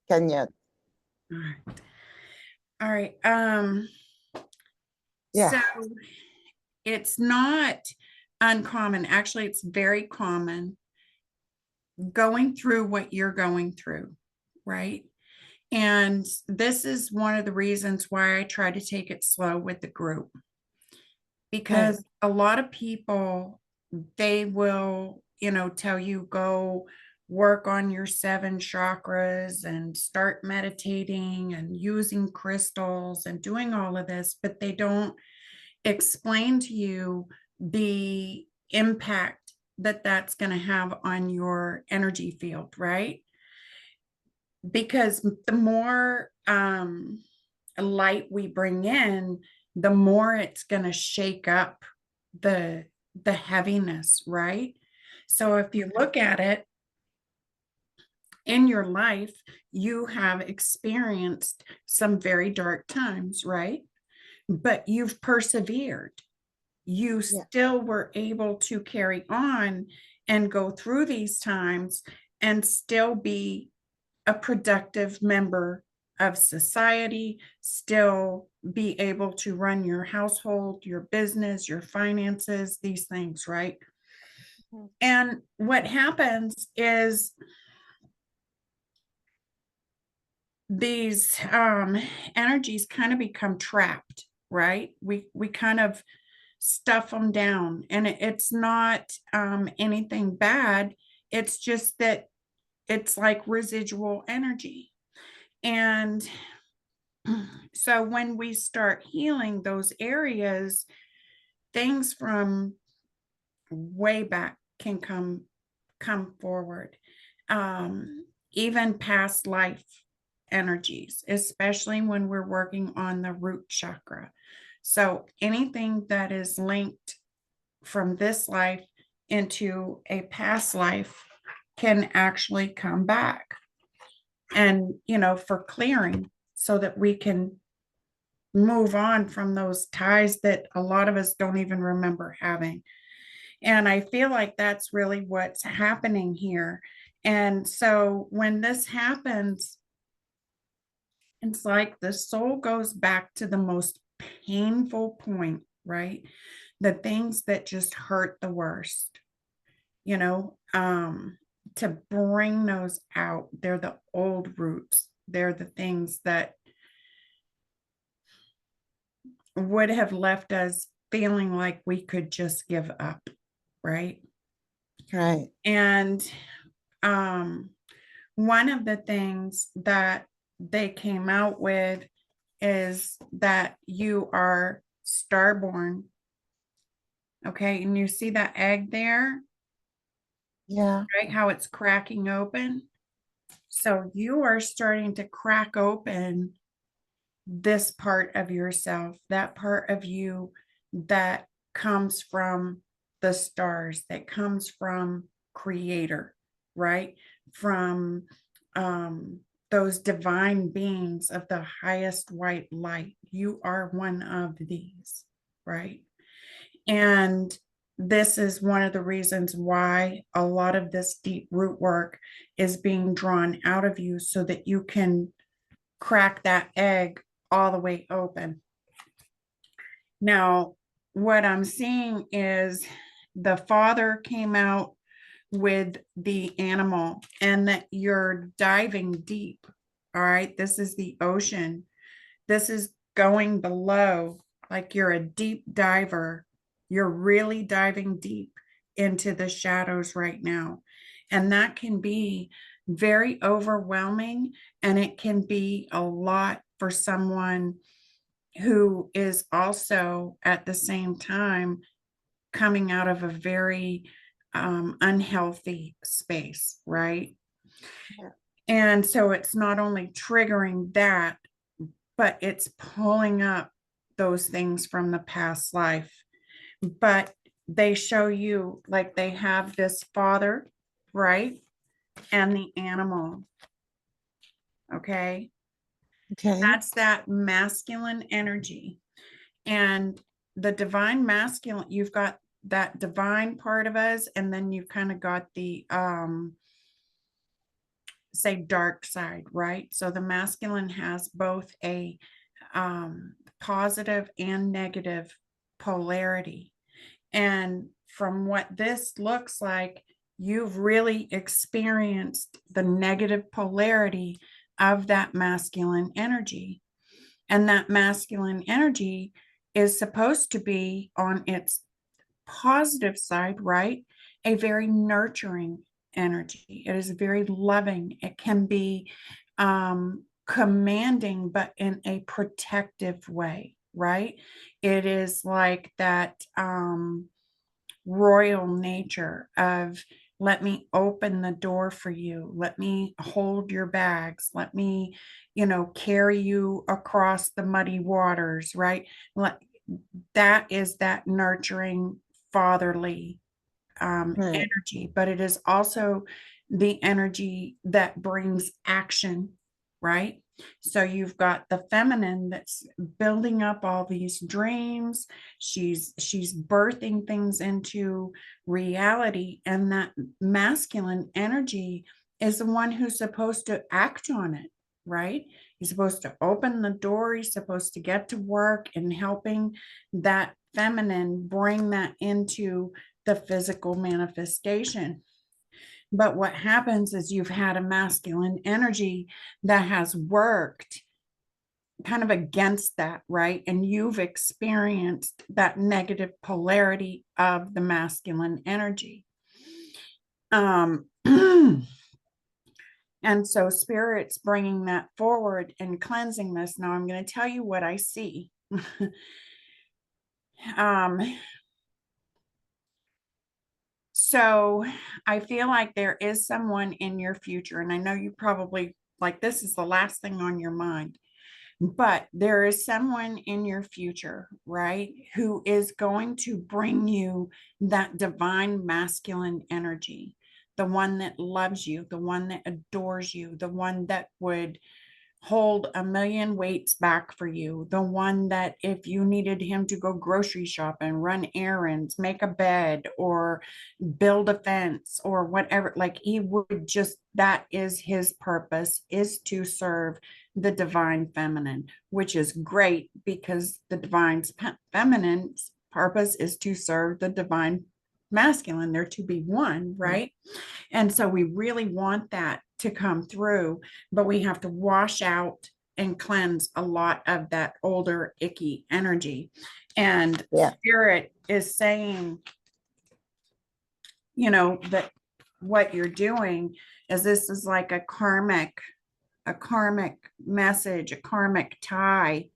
Kenya. All right. All right. Yeah. So it's not uncommon. Actually, it's very common going through what you're going through, right? And this is one of the reasons why I try to take it slow with the group, Right. because a lot of people, they will, tell you go work on your 7 chakras and start meditating and using crystals and doing all of this, but they don't explain to you the impact that that's going to have on your energy field, right? Because the more light we bring in, the more it's going to shake up the the heaviness, right? So if you look at it in your life, you have experienced some very dark times, right? But you've persevered. You Yeah. still were able to carry on and go through these times and still be a productive member of society, still be able to run your household, your business, your finances, these things, right? Mhm. And what happens is these energies kind of become trapped, right? We kind of stuff them down, and it's not anything bad. It's just that it's like residual energy. And so when we start healing those areas, things from way back can come forward. Even past life energies, especially when we're working on the root chakra. So anything that is linked from this life into a past life can actually come back, and for clearing, so that we can move on from those ties that a lot of us don't even remember having. And I feel like that's really what's happening here. And so when this happens, it's like the soul goes back to the most painful point, right? The things that just hurt the worst, you know, um, to bring those out. They're the old roots. They're the things that would have left us feeling like we could just give up, right? Right. And um, one of the things that they came out with is that you are starborn. Okay. And you see that egg there, Yeah. right? How it's cracking open. So you are starting to crack open this part of yourself, that part of you that comes from the stars, that comes from Creator, right? From um, those divine beings of the highest white light. You are one of these, right? And this is one of the reasons why a lot of this deep root work is being drawn out of you, so that you can crack that egg all the way open. Now, what I'm seeing is the father came out with the animal, and that you're diving deep. All right. This is the ocean. This is going below, like you're a deep diver. You're really diving deep into the shadows right now. And that can be very overwhelming. And it can be a lot for someone who is also at the same time coming out of a very unhealthy space, right? Yeah. And so it's not only triggering that, but it's pulling up those things from the past life. But they show you, like, they have this father, right? And the animal. Okay. Okay. That's that masculine energy. And the divine masculine, you've got that divine part of us, and then you've kind of got the say dark side, right? So the masculine has both a positive and negative polarity. And from what this looks like, you've really experienced the negative polarity of that masculine energy. And that masculine energy is supposed to be on its positive side, right? A very nurturing energy. It is very loving. It can be commanding, but in a protective way, right? It is like that royal nature of, let me open the door for you, let me hold your bags, let me, carry you across the muddy waters, right? That is that nurturing, fatherly Right. energy, but it is also the energy that brings action, right? So you've got the feminine that's building up all these dreams. She's birthing things into reality, and that masculine energy is the one who's supposed to act on it, right? He's supposed to open the door. He's supposed to get to work and helping that feminine bring that into the physical manifestation. But what happens is you've had a masculine energy that has worked kind of against that, right? And you've experienced that negative polarity of the masculine energy. And so spirit's bringing that forward and cleansing this. Now I'm going to tell you what I see. So I feel like there is someone in your future, and I know you probably like this is the last thing on your mind, but there is someone in your future, right, who is going to bring you that divine masculine energy, the one that loves you, the one that adores you, the one that would hold a million weights back for you, the one that if you needed him to go grocery shopping, run errands, make a bed, or build a fence, or whatever, like he would just, that is his purpose, is to serve the divine feminine, which is great because the divine feminine's purpose is to serve the divine masculine. They're to be one, right? And so we really want that to come through, but we have to wash out and cleanse a lot of that older, icky energy. And Yeah. spirit is saying, that what you're doing is, this is like a karmic message, a karmic tie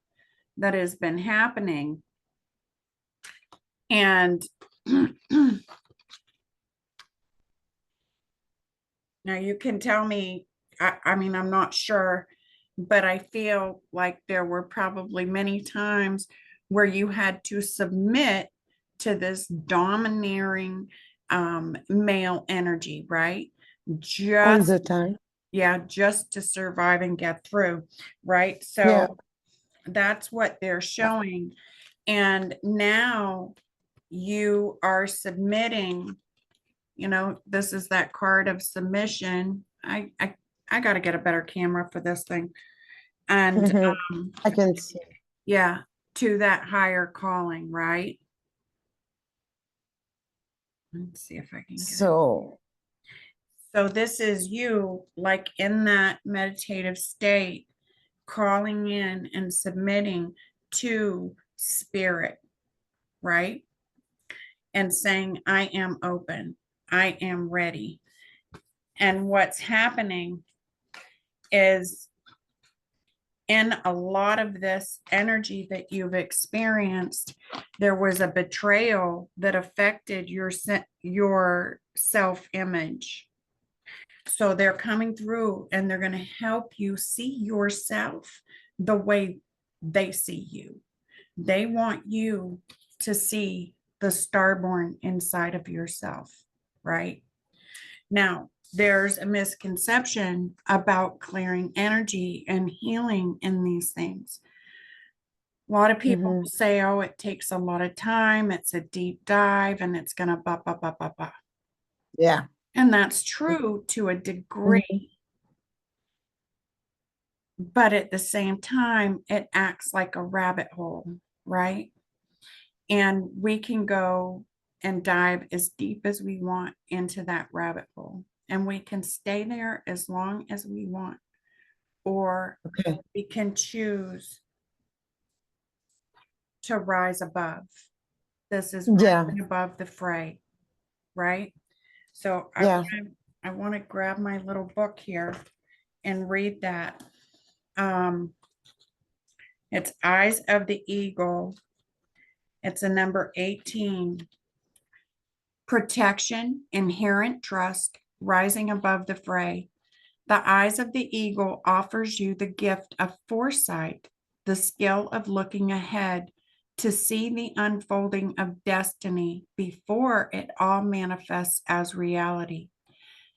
that has been happening. And now you can tell me, I mean, I'm not sure, but I feel like there were probably many times where you had to submit to this domineering male energy, right? All Just, the time. yeah, just to survive and get through, right? Yeah. So that's what they're showing. And now you are submitting, this is that card of submission. I got to get a better camera for this thing. And I can see. yeah, to that higher calling, right? Let's see if I can get it. So, So this is you, like in that meditative state, calling in and submitting to spirit, right? And saying, I am open, I am ready. And what's happening is, in a lot of this energy that you've experienced, there was a betrayal that affected your self-image. So they're coming through and they're going to help you see yourself the way they see you. They want you to see the starborn inside of yourself, right? Now, there's a misconception about clearing energy and healing in these things. A lot of people say, oh, it takes a lot of time, it's a deep dive, and it's going to blah, blah, blah, blah, blah. Yeah. And that's true to a degree. but at the same time, it acts like a rabbit hole, right? And we can go and dive as deep as we want into that rabbit hole. And we can stay there as long as we want, or Okay. we can choose to rise above. This is Yeah. rising above the fray, right? So Yeah. I want to grab my little book here and read that. Um, it's Eyes of the Eagle. It's a number 18. Protection, inherent trust, rising above the fray. The eyes of the eagle offers you the gift of foresight, the skill of looking ahead to see the unfolding of destiny before it all manifests as reality.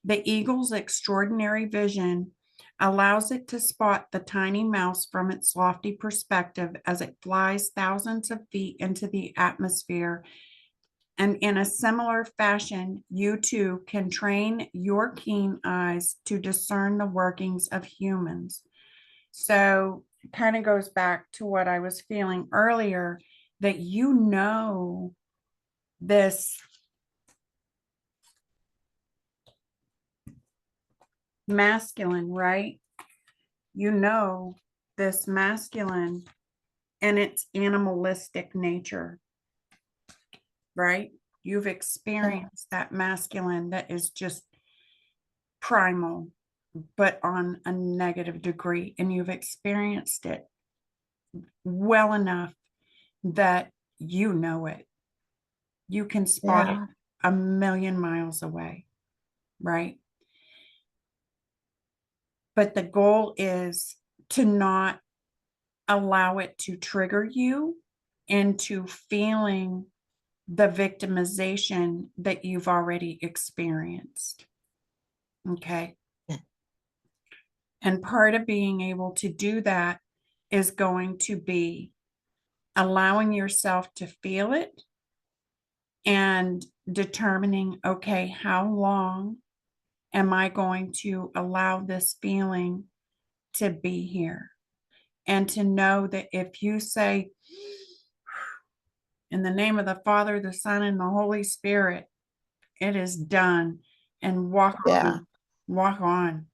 The eagle's extraordinary vision allows it to spot the tiny mouse from its lofty perspective as it flies thousands of feet into the atmosphere. And in a similar fashion, you too can train your keen eyes to discern the workings of humans. So it kind of goes back to what I was feeling earlier, that this masculine, right? You know this masculine and its animalistic nature, right? You've experienced that masculine that is just primal, but on a negative degree, and you've experienced it well enough that you know it. You can spot it Yeah. a million miles away, right? But the goal is to not allow it to trigger you into feeling the victimization that you've already experienced. Okay. And part of being able to do that is going to be allowing yourself to feel it and determining, okay, how long am I going to allow this feeling to be here? And to know that if you say, in the name of the Father, the Son, and the Holy Spirit, it is done, and walk Yeah. on, walk on.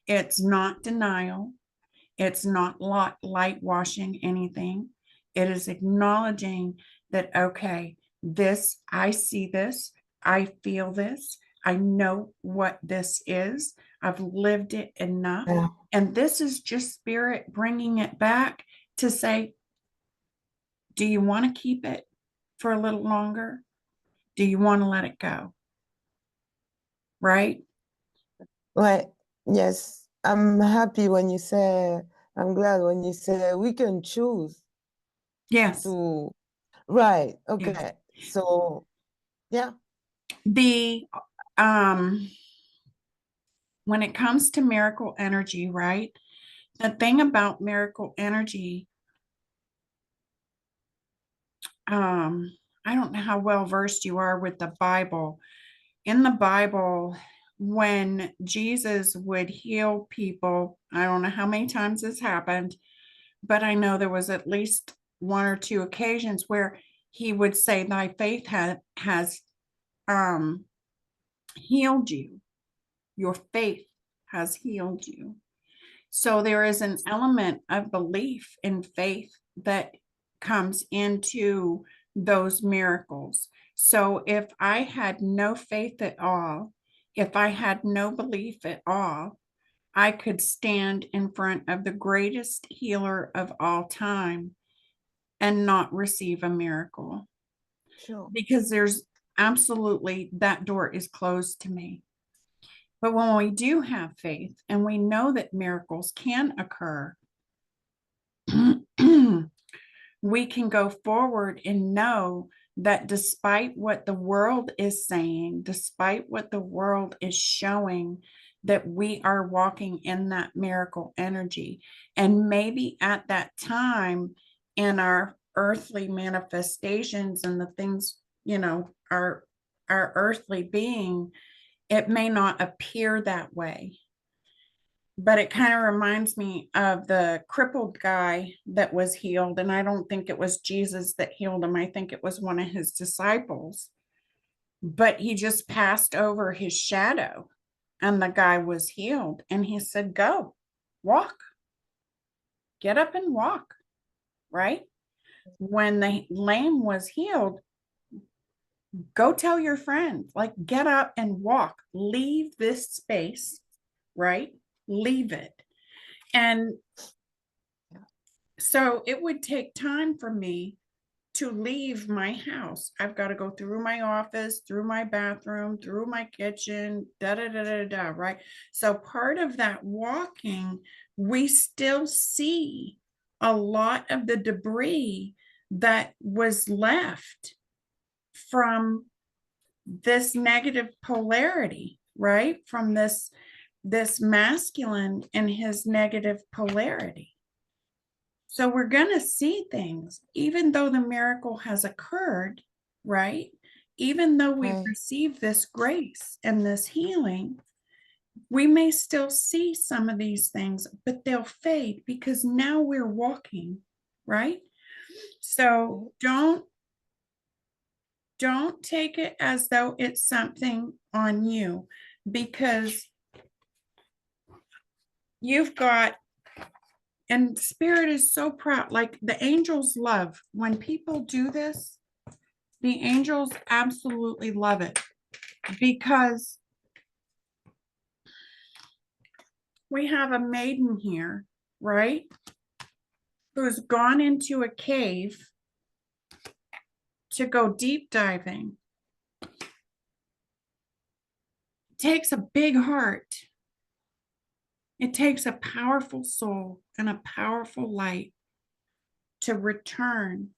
It's not denial. It's not light washing anything. It is acknowledging that, okay, I see this, I feel this, I know what this is, I've lived it enough. Yeah. And this is just spirit bringing it back to say, do you want to keep it for a little longer? Do you want to let it go? Right? Right. Yes. I'm happy when you say, I'm glad when you say we can choose Yes. to, right. Yes. Okay. So, yeah. The um when it comes to miracle energy, right? The thing about miracle energy, um, I don't know how well versed you are with the Bible. In the Bible, when Jesus would heal people, I don't know how many times this happened, but I know there was at least one or two occasions where he would say, "Thy faith has um, healed you. Your faith has healed you." So there is an element of belief and faith that comes into those miracles. So if I had no faith at all, if I had no belief at all, I could stand in front of the greatest healer of all time and not receive a miracle, Sure. because there's absolutely, that door is closed to me. But when we do have faith and we know that miracles can occur, we can go forward and know that despite what the world is saying, despite what the world is showing, that we are walking in that miracle energy. And maybe at that time in our earthly manifestations and the things, our earthly being, it may not appear that way. But it kind of reminds me of the crippled guy that was healed. And I don't think it was Jesus that healed him. I think it was one of his disciples. But he just passed over his shadow and the guy was healed. And he said, go, walk, get up and walk, right? When the lame was healed, go tell your friends, like, get up and walk, leave this space, right? Leave it. And so it would take time for me to leave my house. I've got to go through my office, through my bathroom, through my kitchen, da da da da da, right? So part of that walking, we still see a lot of the debris that was left from this negative polarity, right? From this masculine and his negative polarity. So we're going to see things, even though the miracle has occurred, right? Even though we've Right. received this grace and this healing, we may still see some of these things, but they'll fade because now we're walking, right? So don't take it as though it's something on you, because you've got, and spirit is so proud, like the angels love when people do this. The angels absolutely love it, because we have a maiden here, right, who's gone into a cave to go deep diving. It takes a big heart. It takes a powerful soul and a powerful light to return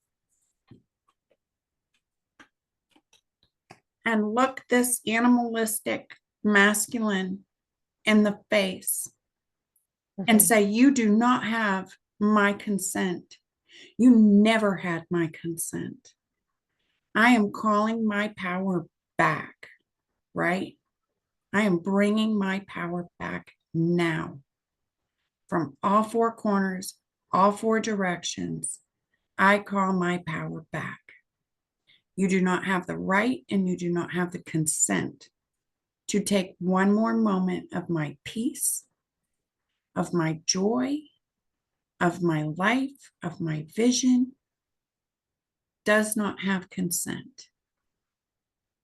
and look this animalistic masculine in the face and say, you do not have my consent. You never had my consent. I am calling my power back, right? I am bringing my power back now from all four corners, all four directions. I call my power back. You do not have the right and you do not have the consent to take one more moment of my peace, of my joy, of my life, of my vision. Does not have consent.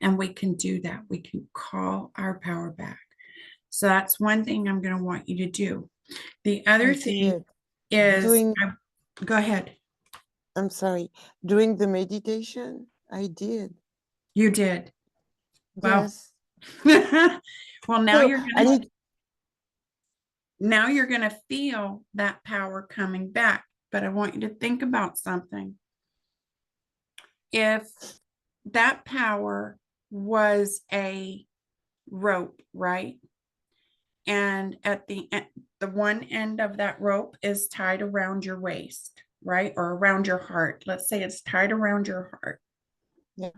And we can do that. We can call our power back. So that's one thing I'm going to want you to do. The other thing is, go ahead. I'm sorry. During the meditation, I did. You did. Wow. Yes. Well, now So now you're going to feel that power coming back. But I want you to think about something. If that power was a rope, right? And at the end, the one end of that rope is tied around your waist, right? Or around your heart. Let's say it's tied around your heart. Yeah.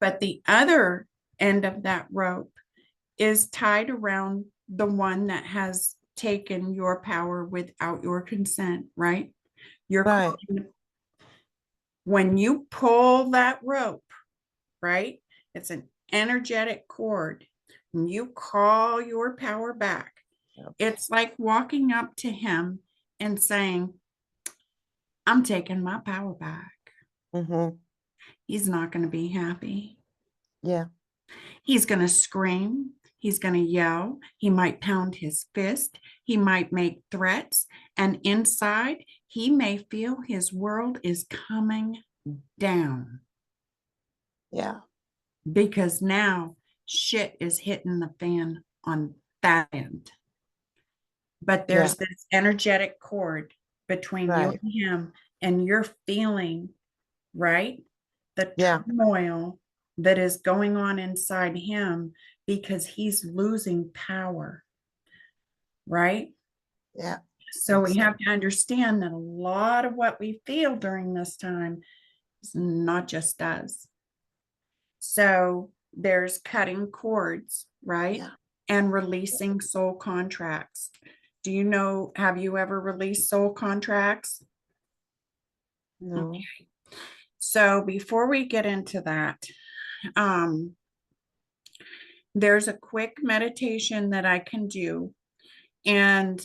But the other end of that rope is tied around the one that has taken your power without your consent, right? Right. When you pull that rope, right? It's an energetic cord. When you call your power back, it's like walking up to him and saying, I'm taking my power back. He's not going to be happy. Yeah. He's going to scream. He's going to yell. He might pound his fist. He might make threats. And inside, he may feel his world is coming down. Yeah. Because now shit is hitting the fan on that end. But there's this energetic cord between you and him, and you're feeling, right, the turmoil that is going on inside him because he's losing power, right? Yeah. So we have to understand that a lot of what we feel during this time is not just us. So there's cutting cords, right? Yeah. and releasing soul contracts. Do you know, have you ever released soul contracts? No. So before we get into that, there's a quick meditation that I can do. And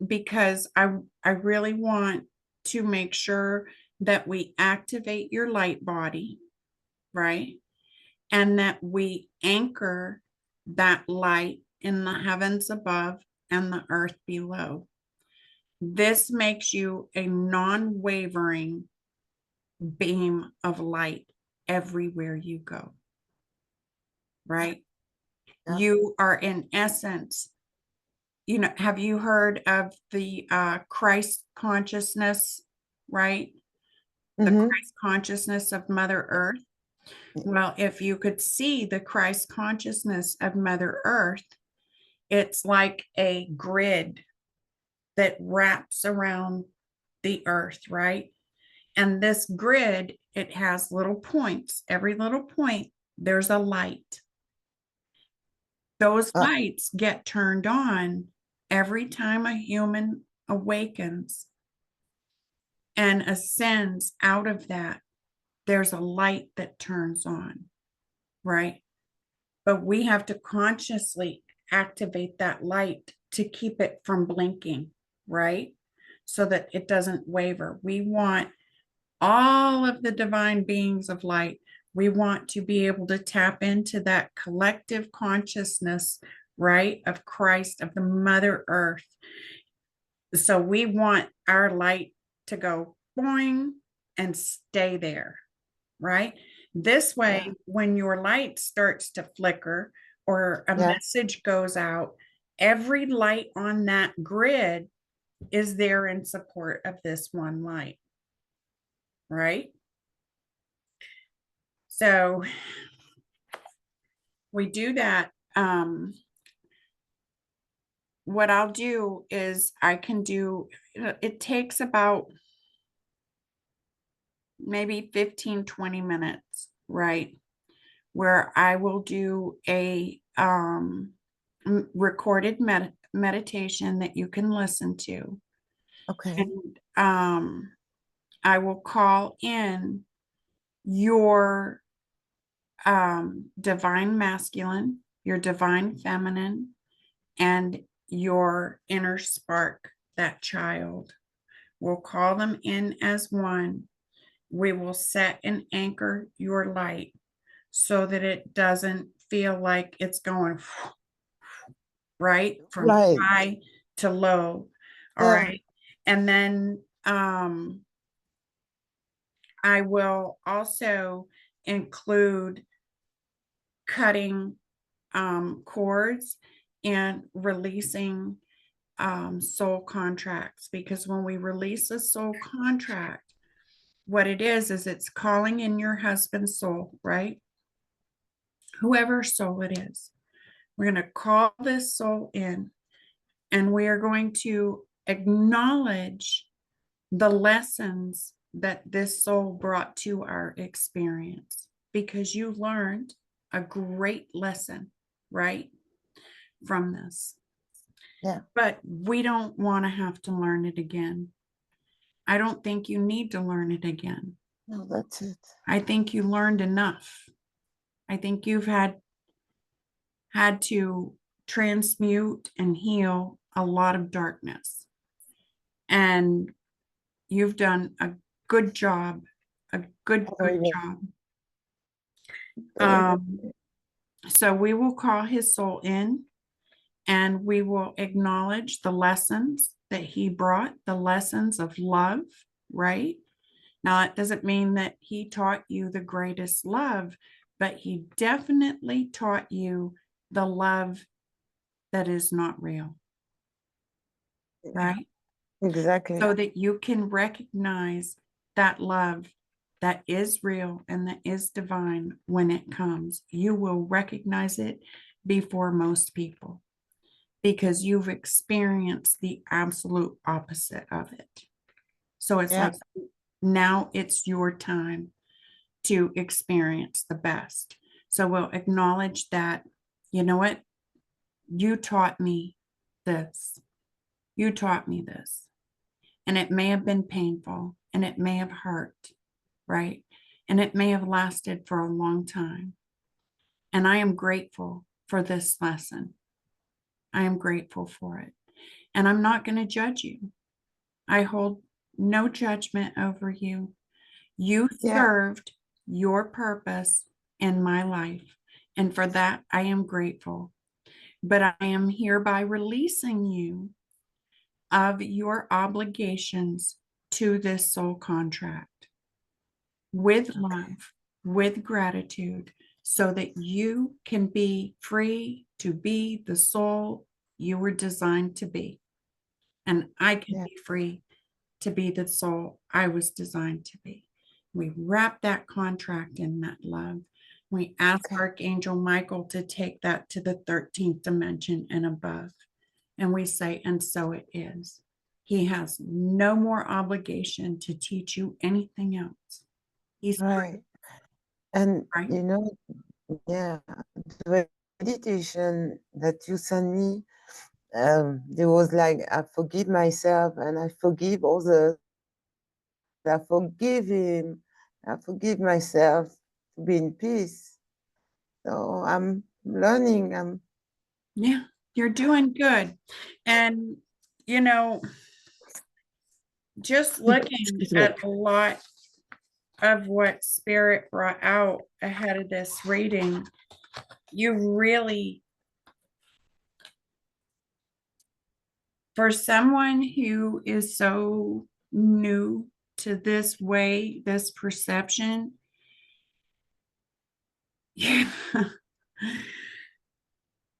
because I really want to make sure that we activate your light body, right? And that we anchor that light in the heavens above and the earth below. This makes you a non-wavering beam of light everywhere you go, right? Yeah. You are in essence, you know, have you heard of the Christ consciousness, right? The Christ consciousness of Mother Earth. Well, if you could see the Christ consciousness of Mother Earth, it's like a grid that wraps around the earth, right? And this grid, it has little points. Every little point, there's a light. Those lights get turned on every time a human awakens and ascends out of that. There's a light that turns on, right? But we have to consciously activate that light to keep it from blinking, right? So that it doesn't waver. We want all of the divine beings of light. We want to be able to tap into that collective consciousness, right, of Christ, of the Mother Earth. So we want our light to go boing and stay there, right? This way, when your light starts to flicker or a message goes out, every light on that grid is there in support of this one light, right? So we do that. What I'll do is I can do, it takes about maybe 15, 20 minutes, right? Where I will do a recorded meditation that you can listen to. Okay. And I will call in your divine masculine, your divine feminine, and your inner spark, that child. We'll call them in as one. We will set and anchor your light so that it doesn't feel like it's going right from high to low. All right. And then I will also include cutting cords and releasing soul contracts, because when we release a soul contract, what it is it's calling in your husband's soul, right? Whoever soul it is. We're going to call this soul in, and we are going to acknowledge the lessons that this soul brought to our experience, because you learned a great lesson, right, from this. Yeah. But we don't want to have to learn it again. I don't think you need to learn it again. No, that's it. I think you learned enough. I think you've had to transmute and heal a lot of darkness. And you've done a good job, a good job. So we will call his soul in, and we will acknowledge the lessons that he brought, the lessons of love, right? Now, it doesn't mean that he taught you the greatest love, but he definitely taught you the love that is not real, right? Exactly. So that you can recognize that love that is real and that is divine when it comes. You will recognize it before most people, because you've experienced the absolute opposite of it. So it's like, now it's your time to experience the best. So we'll acknowledge that you know what? You taught me this. You taught me this. And it may have been painful and it may have hurt, right? And it may have lasted for a long time. And I am grateful for this lesson. I am grateful for it. And I'm not going to judge you. I hold no judgment over you. You Yeah. served your purpose in my life. And for that, I am grateful. But I am hereby releasing you of your obligations to this soul contract with love, with gratitude, so that you can be free to be the soul you were designed to be. And I can Yeah. be free to be the soul I was designed to be. We wrap that contract in that love. We ask Okay. Archangel Michael to take that to the 13th dimension and above. And we say, and so it is. He has no more obligation to teach you anything else. He's free, Right. And right? you know, yeah, the meditation that you sent me, there was like, I forgive myself and I forgive others. I forgive him. I forgive myself to be in peace. So I'm learning. Yeah, you're doing good. And, you know, just looking Excuse me. at a lot of what Spirit brought out ahead of this reading, you really, for someone who is so new to this way, this perception, yeah,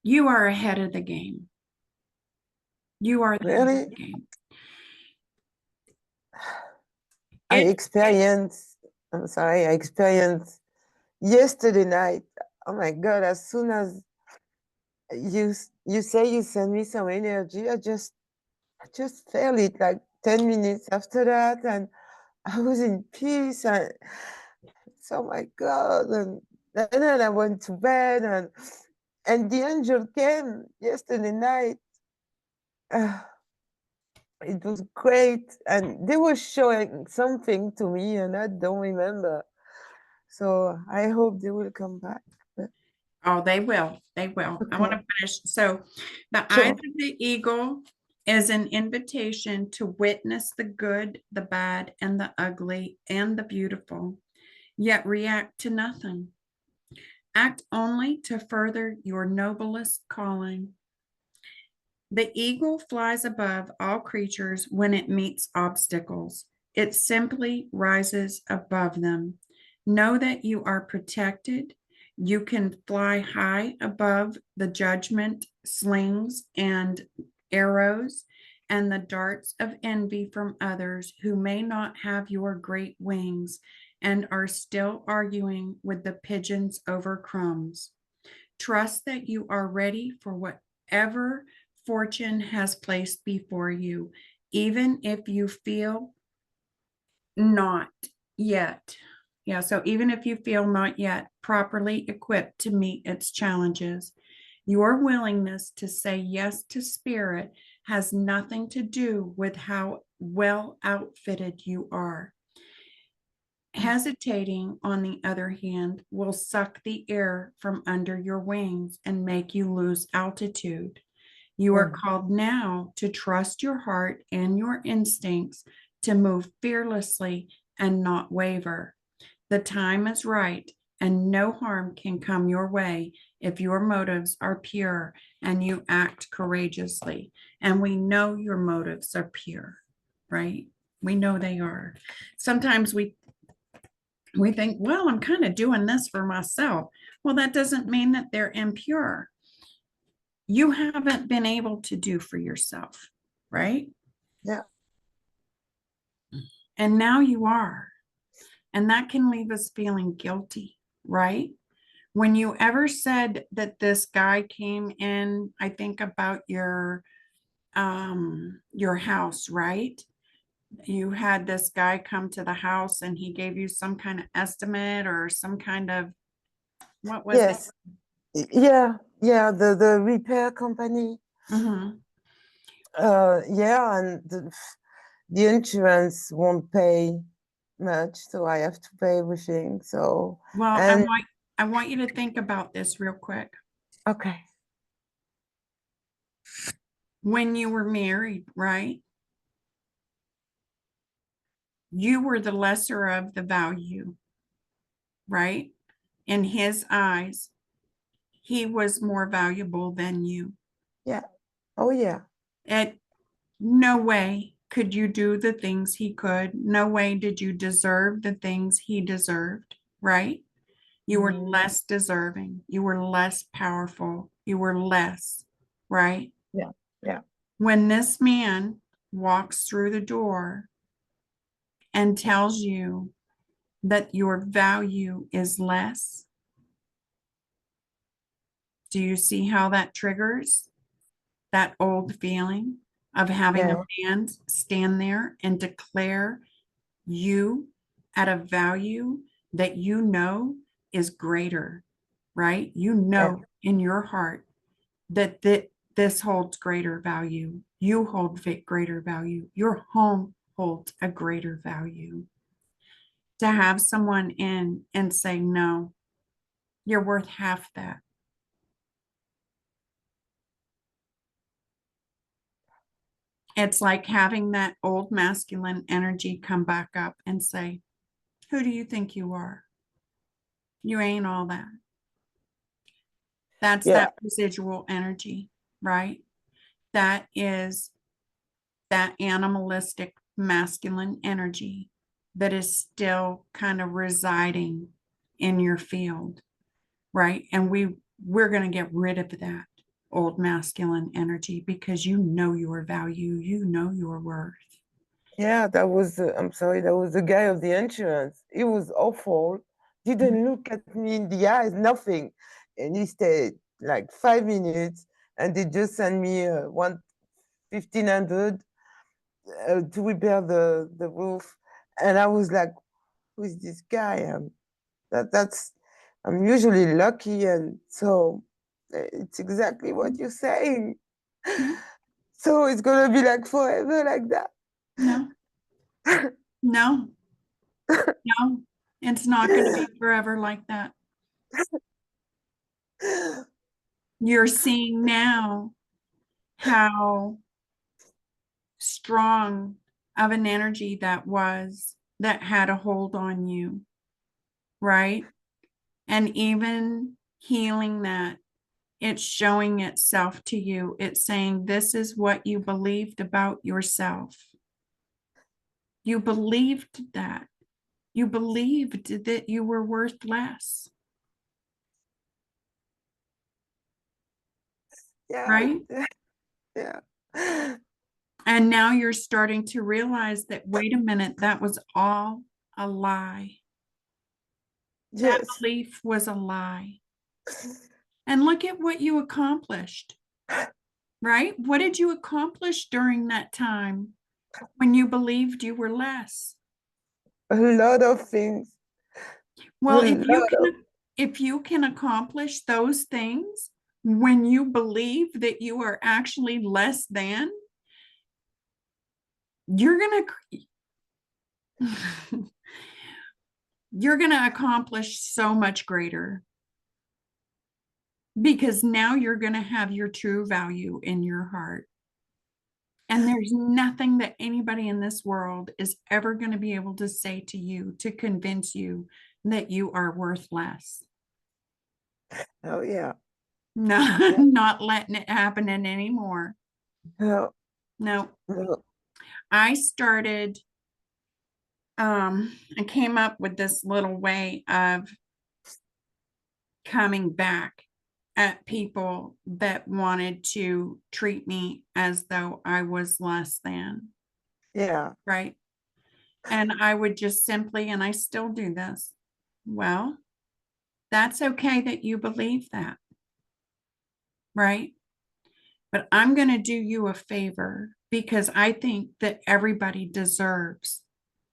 you are ahead of the game. You are the head of Really, the game. I It, experienced, I'm sorry, I experienced yesterday night. Oh my God, as soon as you say you send me some energy, I just felt it like 10 minutes after that, and I was in peace. And oh my God. And then I went to bed, and the angel came yesterday night. Uh, it was great. And they were showing something to me, and I don't remember. So I hope they will come back. But oh, they will. They will. I want okay. to finish. So, the eyes Sure. of the eagle is an invitation to witness the good, the bad, and the ugly, and the beautiful, yet react to nothing. Act only to further your noblest calling. The eagle flies above all creatures when it meets obstacles. It simply rises above them. Know that you are protected. You can fly high above the judgment, slings, and arrows, and the darts of envy from others who may not have your great wings and are still arguing with the pigeons over crumbs. Trust that you are ready for whatever fortune has placed before you, even if you feel not yet. Yeah, so even if you feel not yet properly equipped to meet its challenges, your willingness to say yes to spirit has nothing to do with how well outfitted you are. Hesitating, on the other hand, will suck the air from under your wings and make you lose altitude. You are Mm. called now to trust your heart and your instincts, to move fearlessly and not waver. The time is right, and no harm can come your way if your motives are pure and you act courageously. And we know your motives are pure, right? We know they are. Sometimes we think, well, I'm kind of doing this for myself. Well, that doesn't mean that they're impure. You haven't been able to do for yourself, right? Yeah. And now you are. And that can leave us feeling guilty, right? When you ever said that this guy came in, I think about your house, right? You had this guy come to the house and he gave you some kind of estimate or some kind of, what was it? Yes. Yeah. Yeah, the repair company. Mm-hmm. Yeah, and the insurance won't pay much, so I have to pay everything. So, Well, and I want you to think about this real quick. okay, When you were married, right? You were the lesser of the value, right? In his eyes, he was more valuable than you. yeah, oh yeah, At no way could you do the things he could. No way did you deserve the things he deserved, right? You were mm, less deserving. You were less powerful. You were less, right? yeah, yeah, When this man walks through the door and tells you that your value is less, do you see how that triggers that old feeling of having a yeah, man stand there and declare you at a value that you know is greater, right? You yeah, know in your heart that this holds greater value. You hold greater value. Your home holds a greater value. To have someone in and say, no, you're worth half that. It's like having that old masculine energy come back up and say, who do you think you are? You ain't all that. That's yeah, that residual energy, right? That is that animalistic masculine energy that is still kind of residing in your field, right? And we're going to get rid of that old masculine energy because you know your value, you know your worth. yeah. That was, I'm sorry, that was the guy of the insurance. It was awful. Didn't look at me in the eyes, nothing, and he stayed like 5 minutes, and they just sent me 1,500 to repair the roof, and I was like, "Who is this guy?" That's I'm usually lucky, and so it's exactly what you're saying. No, So it's gonna be like forever like that. no, no, no. It's not going to be forever like that. You're seeing now how strong of an energy that was that had a hold on you, right? And even healing that, it's showing itself to you. It's saying, this is what you believed about yourself. You believed that. You believed that you were worth less, Yeah, right? yeah. And now you're starting to realize that, wait a minute, that was all a lie. That Yes. belief was a lie. And look at what you accomplished, right? What did you accomplish during that time when you believed you were less? A lot of things. A Well, lot of if you can accomplish those things when you believe that you are actually less than, you're going to you're going to accomplish so much greater because now you're going to have your true value in your heart. And there's nothing that anybody in this world is ever going to be able to say to you to convince you that you are worth less. oh yeah. No, Yeah. not letting it happen anymore. No, No, no. I started, I came up with this little way of coming back at people that wanted to treat me as though I was less than, Yeah. right? And I would just simply, and I still do this, well, that's okay that you believe that, right? But I'm going to do you a favor because I think that everybody deserves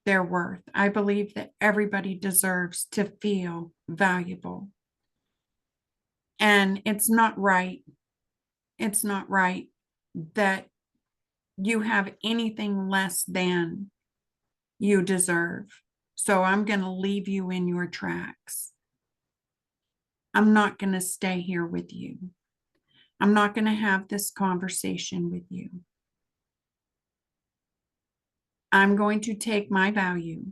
their worth. I believe that everybody deserves to feel valuable. And it's not right. It's not right that you have anything less than you deserve. So I'm going to leave you in your tracks. I'm not going to stay here with you. I'm not going to have this conversation with you. I'm going to take my value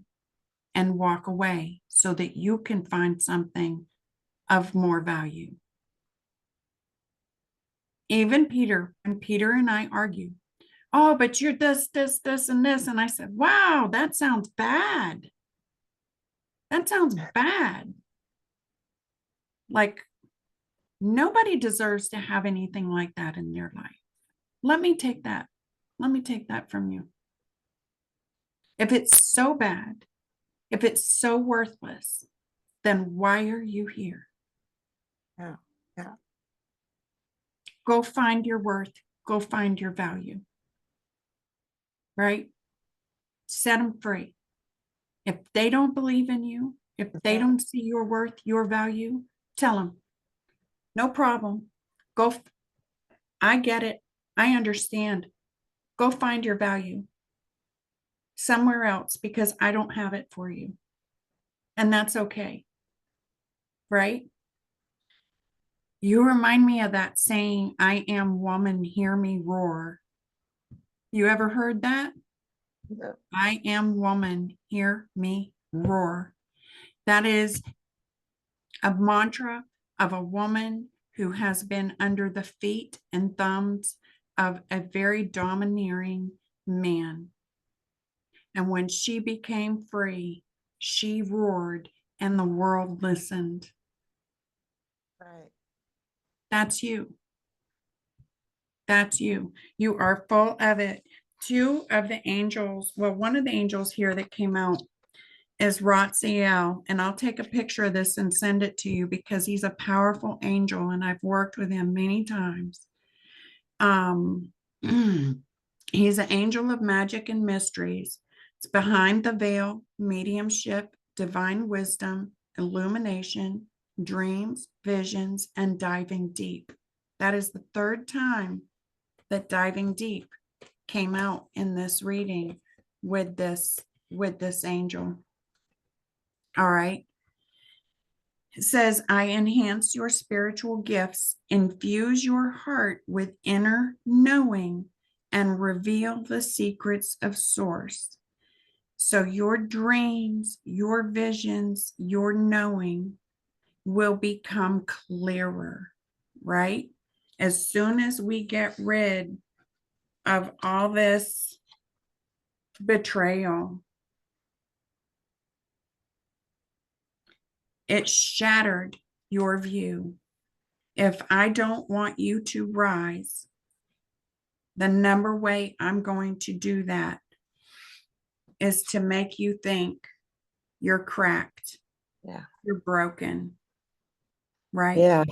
and walk away so that you can find something of more value. Even Peter, when Peter and I argue, oh, but you're this, and this. And I said, wow, that sounds bad. That sounds bad. Like, nobody deserves to have anything like that in their life. Let me take that. Let me take that from you. If it's so bad, if it's so worthless, then why are you here? Yeah. Yeah. Go find your worth. Go find your value. Right? Set them free. If they don't believe in you, if they don't see your worth, your value, tell them. No problem. Go. I get it. I understand. Go find your value somewhere else because I don't have it for you. And that's okay. Right? You remind me of that saying, I am woman, hear me roar. You ever heard that? No. I am woman, hear me roar. That is a mantra of a woman who has been under the feet and thumbs of a very domineering man. And when she became free, she roared and the world listened. Right. That's you. That's you. You are full of it. Two of the angels, well, one of the angels here that came out is Ratziel, and I'll take a picture of this and send it to you because he's a powerful angel and I've worked with him many times. He's an angel of magic and mysteries. It's behind the veil, mediumship, divine wisdom, illumination, dreams, visions, and diving deep. That is the third time that diving deep came out in this reading with this angel. All right. It says, I enhance your spiritual gifts, infuse your heart with inner knowing, and reveal the secrets of source. So your dreams, your visions, your knowing will become clearer, right? As soon as we get rid of all this betrayal, it shattered your view. If I don't want you to rise, the number way I'm going to do that is to make you think you're cracked. Yeah. You're broken. Right? Yeah.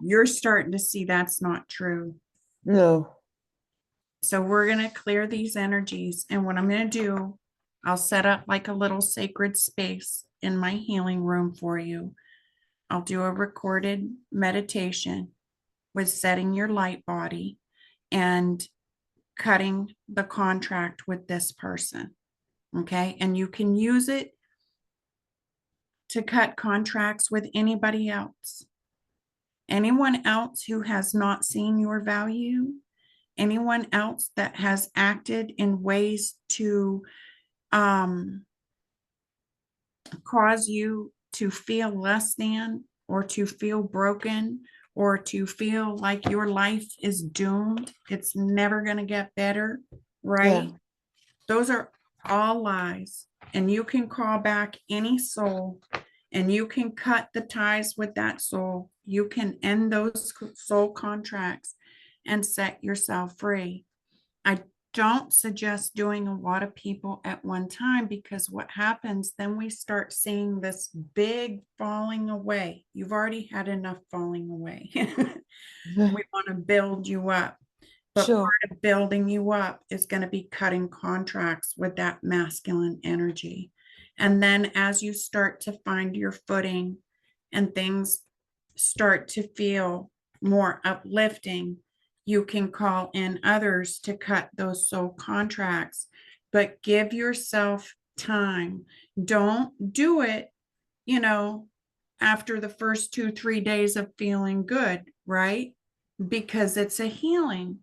You're starting to see that's not true. No. So we're going to clear these energies. And what I'm going to do, I'll set up like a little sacred space in my healing room for you. I'll do a recorded meditation with setting your light body and cutting the contract with this person. Okay. And you can use it to cut contracts with anybody else. Anyone else who has not seen your value, anyone else that has acted in ways to cause you to feel less than, or to feel broken, or to feel like your life is doomed, it's never going to get better, right? Yeah. Those are all lies. And you can call back any soul and you can cut the ties with that soul. You can end those soul contracts and set yourself free. I don't suggest doing a lot of people at one time, because what happens then, we start seeing this big falling away. You've already had enough falling away. We want to build you up. But Sure. part of building you up is going to be cutting contracts with that masculine energy. And then as you start to find your footing and things start to feel more uplifting, you can call in others to cut those soul contracts, but give yourself time. Don't do it, after the first 2, 3 days of feeling good, right? Because it's a healing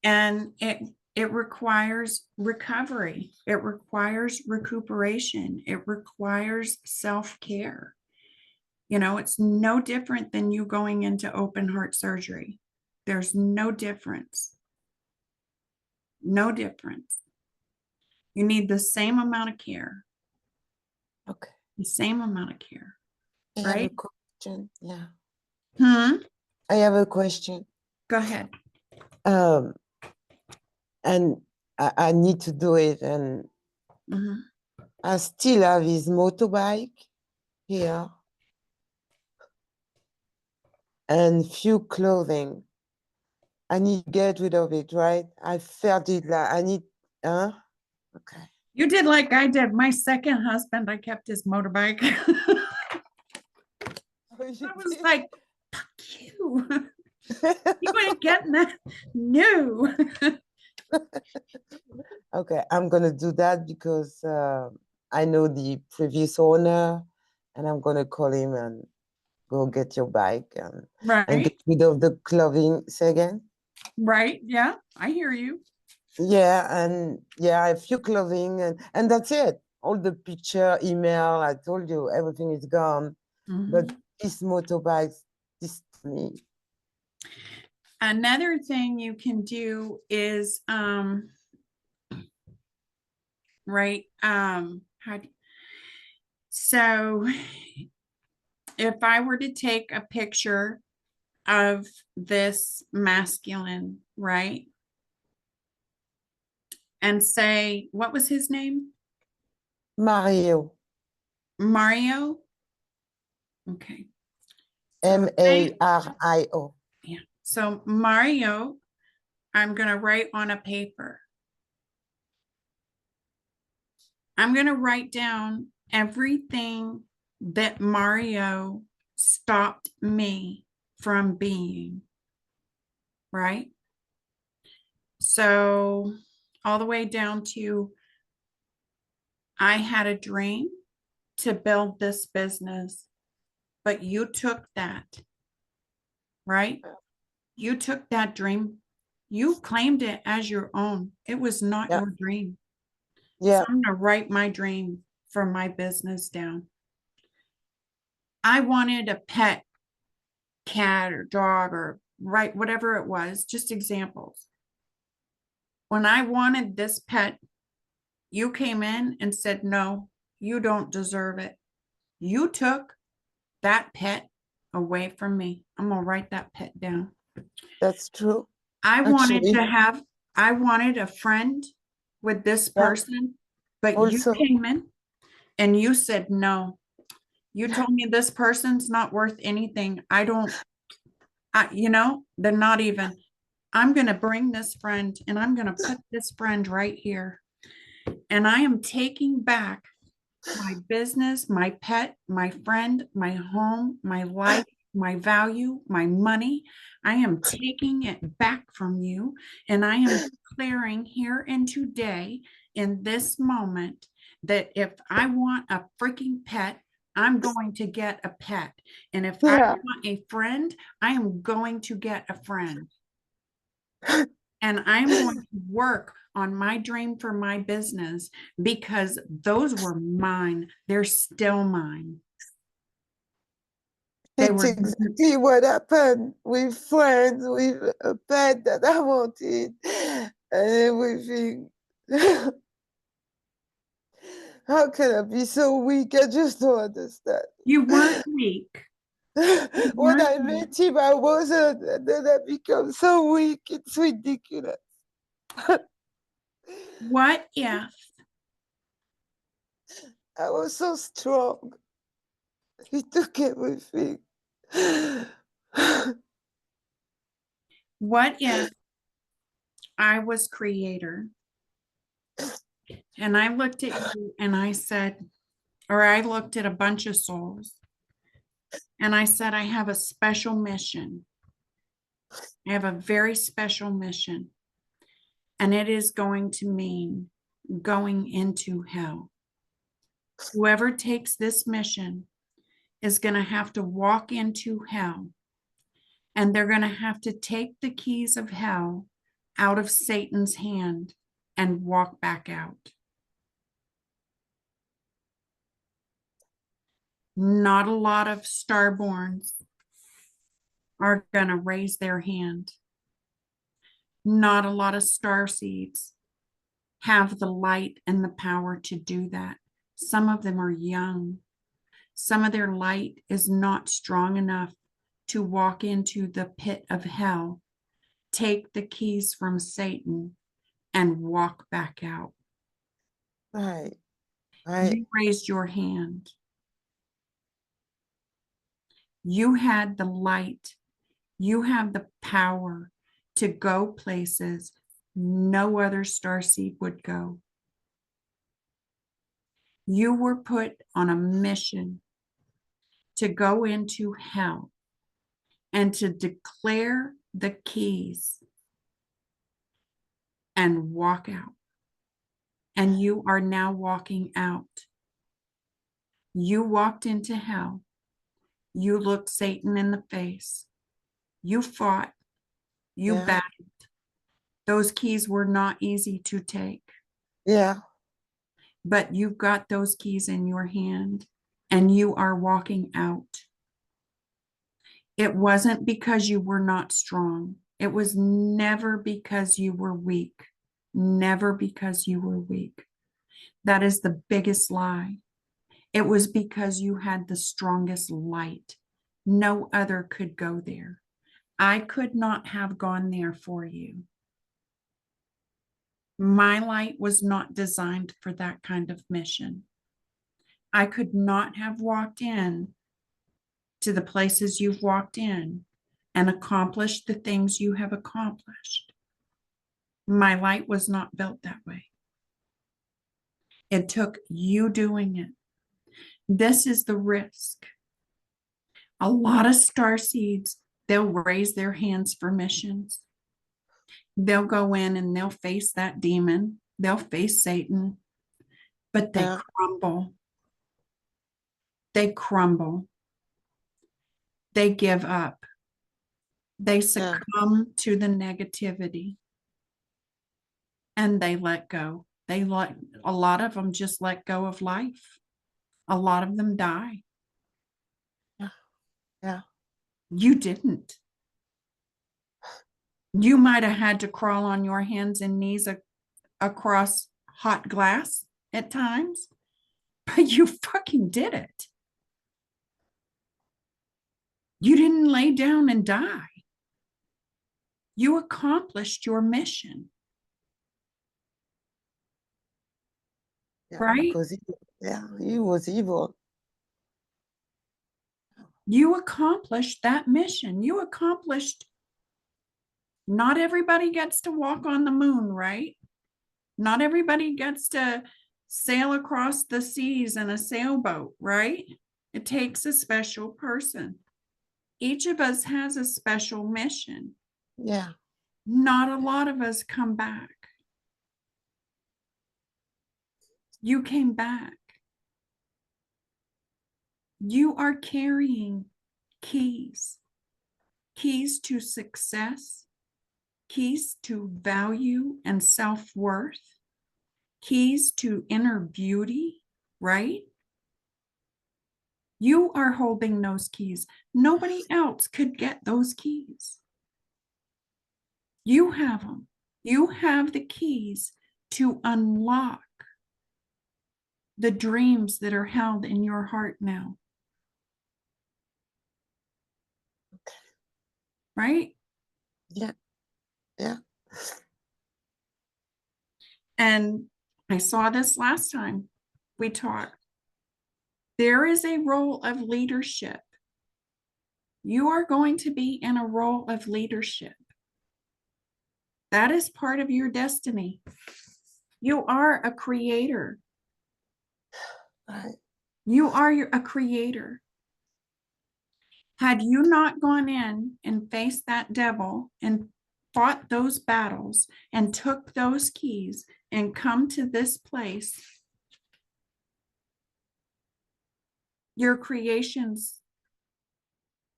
and it requires recovery. It requires recuperation. It requires self-care. It's no different than you going into open heart surgery. There's no difference. No difference. You need the same amount of care. Okay. The same amount of care. I have a Right? question. Yeah. I have a question. Go ahead. And I need to do it. And I still have his motorbike here and few clothing. I need to get rid of it, right? I felt it like I need, okay. You did like I did. My second husband, I kept his motorbike. I was like, fuck you. You ain't getting that. No. Okay, I'm gonna do that because I know the previous owner, and I'm gonna call him and go get your bike and Right. get rid of the clothing. Say again. Right. Yeah, I hear you. Yeah, and yeah, a few clothing and that's it. All the picture, email, I told you everything is gone. But this motorbike, this to me. Another thing you can do is right so if I were to take a picture of this masculine, right? And say, what was his name? Mario. Mario? Okay. Mario. Yeah. So Mario, I'm going to write on a paper. I'm going to write down everything that Mario stopped me from being, right? So all the way down to I had a dream to build this business, but you took that, right? You took that dream, you claimed it as your own. It was not your dream. Yeah. So I'm going to write my dream for my business down. I wanted a pet cat or dog or right, whatever it was, just examples. When I wanted this pet, you came in and said, no, you don't deserve it. You took that pet away from me. I'm going to write that pet down. That's true. I wanted a friend with this person, but also, you came in and you said, no, you told me this person's not worth anything. They're not even. I'm going to bring this friend and I'm going to put this friend right here. And I am taking back my business, my pet, my friend, my home, my life, my value, my money. I am taking it back from you. And I am declaring here and today in this moment that if I want a freaking pet, I'm going to get a pet. And if I want a friend, I am going to get a friend. And I'm going to work on my dream for my business because those were mine. They're still mine. It's exactly what happened with friends, with a pet that I wanted and everything. How can I be so weak? I just don't understand. You weren't weak. When I met him, I wasn't, and then I become so weak. It's ridiculous. What if I was so strong? He took everything. What if I was creator And I looked at you and I said, or I looked at a bunch of souls and I said, I have a special mission. I have a very special mission. And it is going to mean going into hell. Whoever takes this mission is going to have to walk into hell. And they're going to have to take the keys of hell out of Satan's hand and walk back out. Not a lot of starborns are going to raise their hand. Not a lot of star seeds have the light and the power to do that. Some of them are young. Some of their light is not strong enough to walk into the pit of hell, take the keys from Satan, and walk back out. Right. You raised your hand. You had the light. You have the power to go places no other starseed would go. You were put on a mission to go into hell and to declare the keys and walk out. And you are now walking out. You walked into hell. You looked Satan in the face. You fought. You battled. Those keys were not easy to take. Yeah. But you've got those keys in your hand and you are walking out. It wasn't because you were not strong. It was never because you were weak. Never because you were weak. That is the biggest lie. It was because you had the strongest light. No other could go there. I could not have gone there for you. My light was not designed for that kind of mission. I could not have walked in to the places you've walked in and accomplished the things you have accomplished. My light was not built that way. It took you doing it. This is the risk. A lot of starseeds, they'll raise their hands for missions. They'll go in and they'll face that demon. They'll face Satan, but they crumble. They crumble. They give up. They succumb to the negativity and they let go. A lot of them just let go of life. A lot of them die. Yeah. You didn't. You might have had to crawl on your hands and knees across hot glass at times, but you fucking did it. You didn't lay down and die. You accomplished your mission. Yeah, right? Because he was evil. You accomplished that mission. You accomplished, not everybody gets to walk on the moon, right? Not everybody gets to sail across the seas in a sailboat, right? It takes a special person. Each of us has a special mission. Yeah. Not a lot of us come back. You came back. You are carrying keys to success, keys to value and self-worth, keys to inner beauty, right? You are holding those keys. Nobody else could get those keys. You have them. You have the keys to unlock the dreams that are held in your heart now. Right? Yeah. Yeah. And I saw this last time we talked. There is a role of leadership. You are going to be in a role of leadership. That is part of your destiny. You are a creator. Right. You are a creator. Had you not gone in and faced that devil and fought those battles and took those keys and come to this place, your creations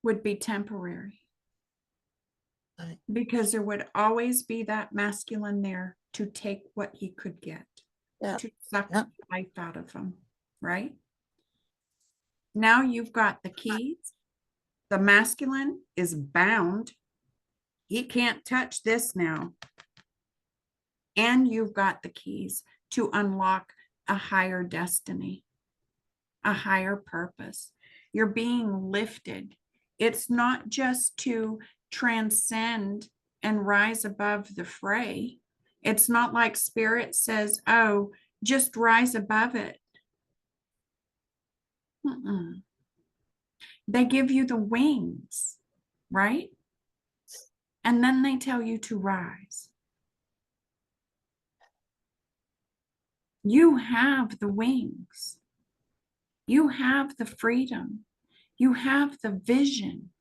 would be temporary. Right. Because there would always be that masculine there to take what he could get, Yeah. to suck Yeah. life out of him, right? Now you've got the keys. The masculine is bound. He can't touch this now. And you've got the keys to unlock a higher destiny, a higher purpose. You're being lifted. It's not just to transcend and rise above the fray. It's not like spirit says, oh, just rise above it. Mm-mm. They give you the wings, right? And then they tell you to rise. You have the wings. You have the freedom. You have the vision.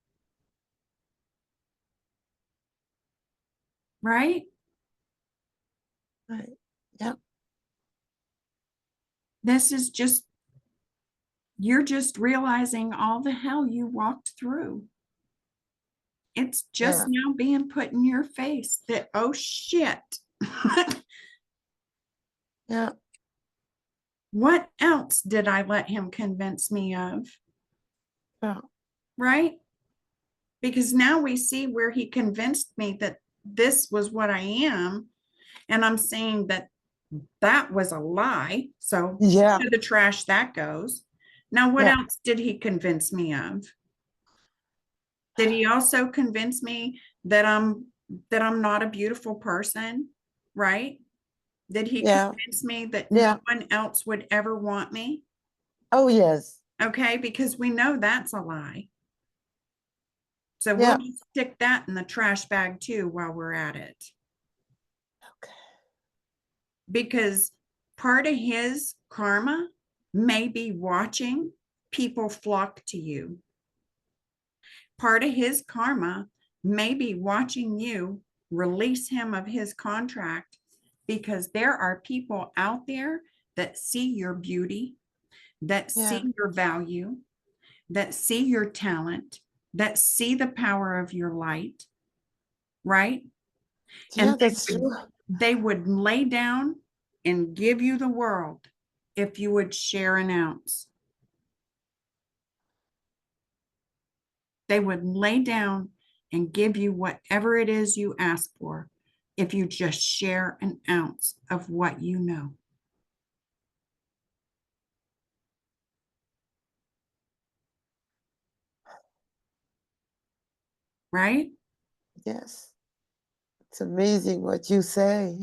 Right? Right. Yeah. This is just, you're just realizing all the hell you walked through. It's just now being put in your face that, oh shit. Yeah. What else did I let him convince me of? Yeah. Right? Because now we see where he convinced me that this was what I am. And I'm saying that that was a lie. So Yeah. to the trash that goes. Now, what Yeah. else did he convince me of? Did he also convince me that I'm not a beautiful person? Right? Did he Yeah. convince me that Yeah. no one else would ever want me? Oh, yes. Okay, because we know that's a lie. So Yeah. we'll stick that in the trash bag too while we're at it. Okay. Because part of his karma may be watching people flock to you. Part of his karma may be watching you release him of his contract, because there are people out there that see your beauty, that Yeah. see your value, that see your talent, that see the power of your light, right? Yeah, And that's true. they would lay down and give you the world if you would share an ounce. They would lay down and give you whatever it is you ask for if you just share an ounce of what you know. Right? Yes. It's amazing what you say.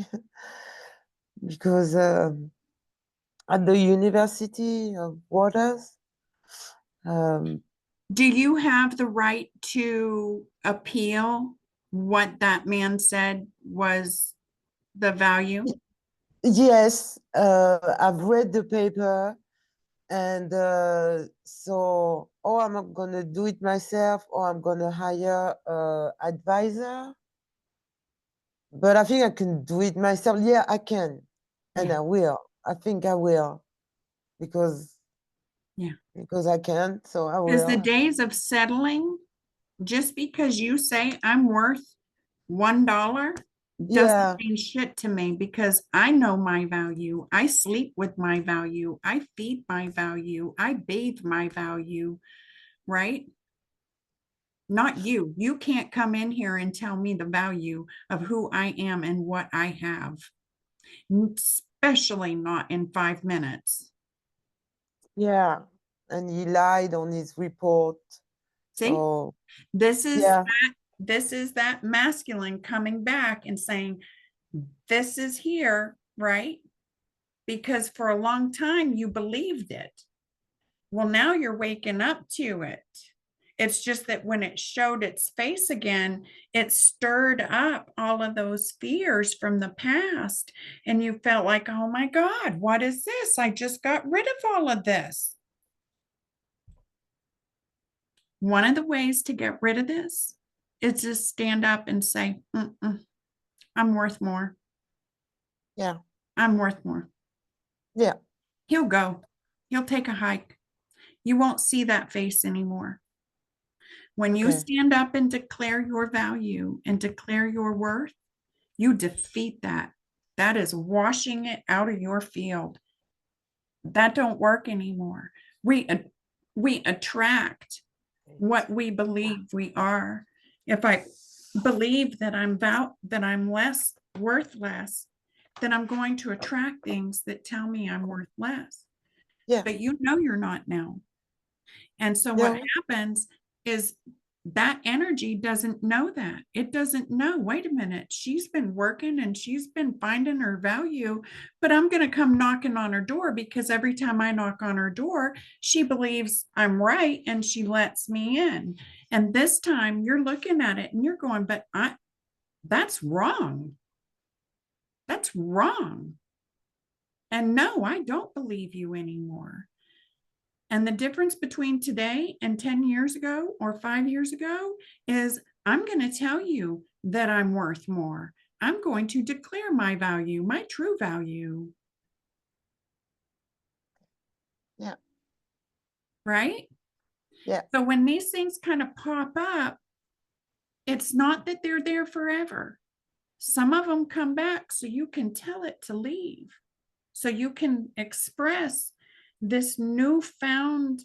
Because at the University of Waters, um, Do you have the right to appeal what that man said was the value? yes, I've read the paper, and so, or I'm gonna do it myself, or I'm gonna hire an advisor. But I think I can do it myself. Yeah, I can, and Yeah. I will. I think I will, because Yeah. I can. So I Because the will. days of settling, just because you say I'm worth $1 doesn't Yeah, mean shit to me, because I know my value. I sleep with my value. I feed my value. I bathe my value, right? Not you. You can't come in here and tell me the value of who I am and what I have, especially not in 5 minutes. yeah. And he lied on his report. See, So this is yeah, that masculine coming back and saying, this is here, right? Because for a long time you believed it. Well, now you're waking up to it. It's just that when it showed its face again, it stirred up all of those fears from the past. And you felt like, oh my God, what is this? I just got rid of all of this. One of the ways to get rid of this is to stand up and say, I'm worth more. Yeah. I'm worth more. Yeah. He'll go. He'll take a hike. You won't see that face anymore. When you stand up and declare your value and declare your worth, you defeat that. That is washing it out of your field. That don't work anymore. We attract what we believe we are. If I believe that I'm less worth less, then I'm going to attract things that tell me I'm worth less. Yeah. But you know you're not now. And so what happens is that energy doesn't know that. It doesn't know, wait a minute, she's been working and she's been finding her value, but I'm going to come knocking on her door because every time I knock on her door, she believes I'm right and she lets me in. And this time you're looking at it and you're going, but that's wrong. That's wrong. And no, I don't believe you anymore. And the difference between today and 10 years ago or 5 years ago is I'm going to tell you that I'm worth more. I'm going to declare my value, my true value. Yeah. Right? Yeah. So when these things kind of pop up, it's not that they're there forever. Some of them come back so you can tell it to leave. So you can express this newfound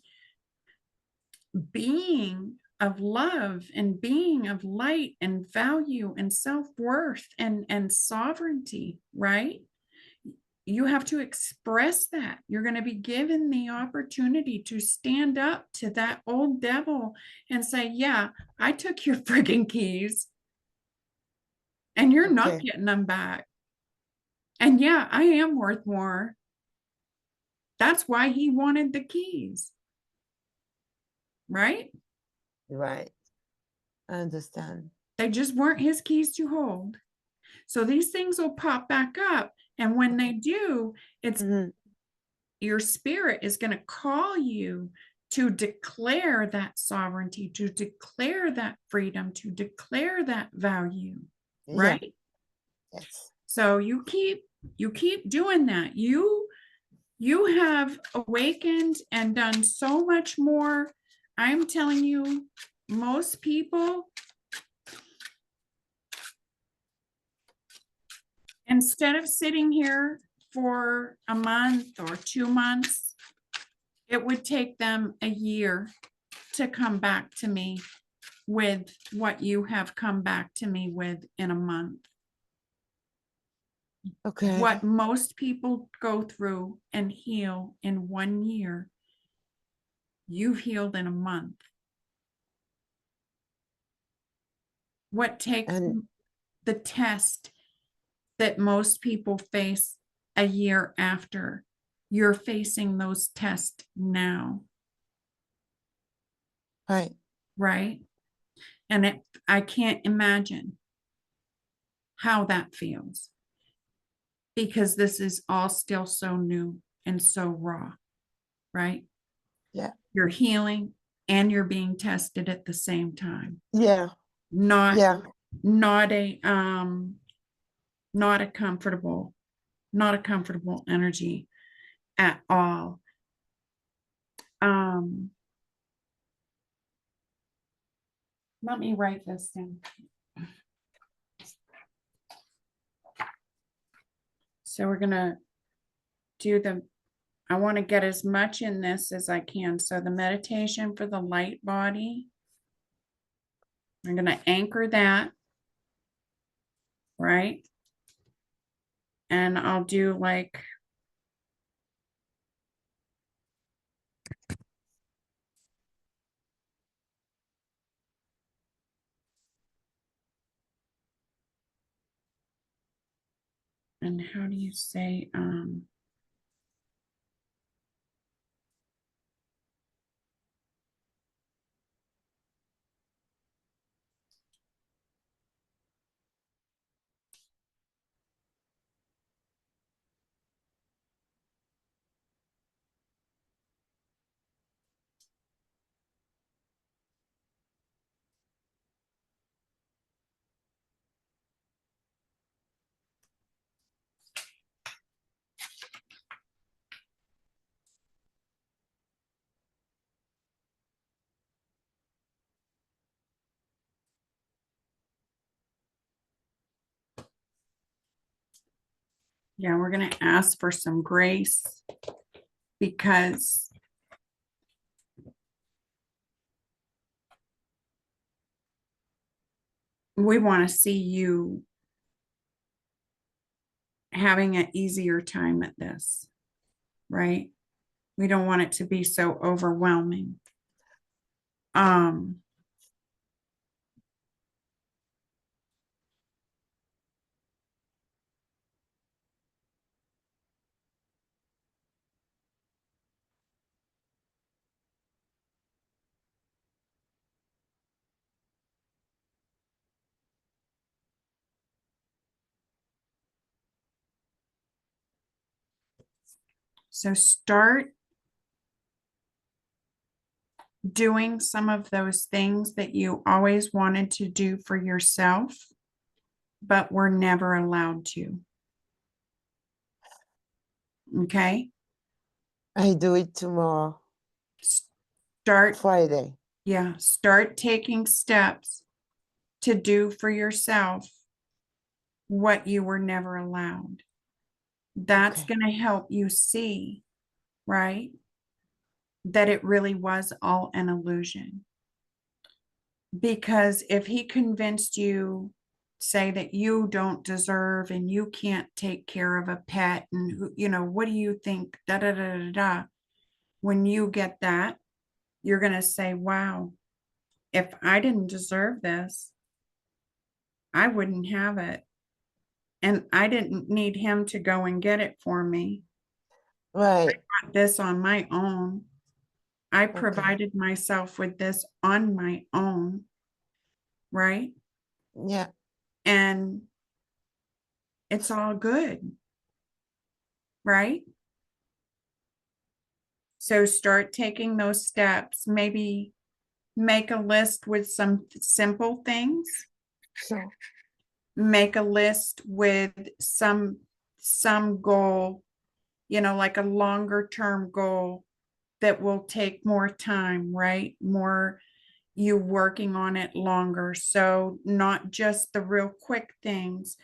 being of love and being of light and value and self-worth and sovereignty, right? You have to express that. You're going to be given the opportunity to stand up to that old devil and say, yeah, I took your friggin' keys and you're not getting them back. And yeah, I am worth more. That's why he wanted the keys. Right? Right. I understand. They just weren't his keys to hold. So these things will pop back up. And when they do, it's your spirit is going to call you to declare that sovereignty, to declare that freedom, to declare that value. Right? Yes. So you keep doing that. You have awakened and done so much more. I'm telling you, most people, instead of sitting here for a month or 2 months, it would take them a year to come back to me with what you have come back to me with in a month. Okay. What most people go through and heal in 1 year, you've healed in a month. What takes the test that most people face a year after, you're facing those tests now. Right. Right? And I can't imagine how that feels because this is all still so new and so raw, right? Yeah. You're healing and you're being tested at the same time. Yeah. Not a comfortable energy at all. Let me write this down. So we're gonna do I want to get as much in this as I can. So the meditation for the light body, I'm going to anchor that, right? And I'll do like and how do you say Yeah, we're going to ask for some grace because we want to see you having an easier time at this, right? We don't want it to be so overwhelming. Um, so start doing some of those things that you always wanted to do for yourself, but were never allowed to. Okay. I do it tomorrow, Start, Friday. yeah, start taking steps to do for yourself what you were never allowed. That's Okay. going to help you see, right, that it really was all an illusion. Because if he convinced you, say that you don't deserve and you can't take care of a pet, and you know, what do you think? Da da da da da. When you get that, you're going to say, wow, if I didn't deserve this, I wouldn't have it. And I didn't need him to go and get it for me. Right. I got this on my own. I Okay. provided myself with this on my own, right? Yeah. And it's all good, right? So start taking those steps. Maybe make a list with some simple things. So, Make a list with some goal, you know, like a longer term goal that will take more time, right? More you working on it longer. So not just the real quick things,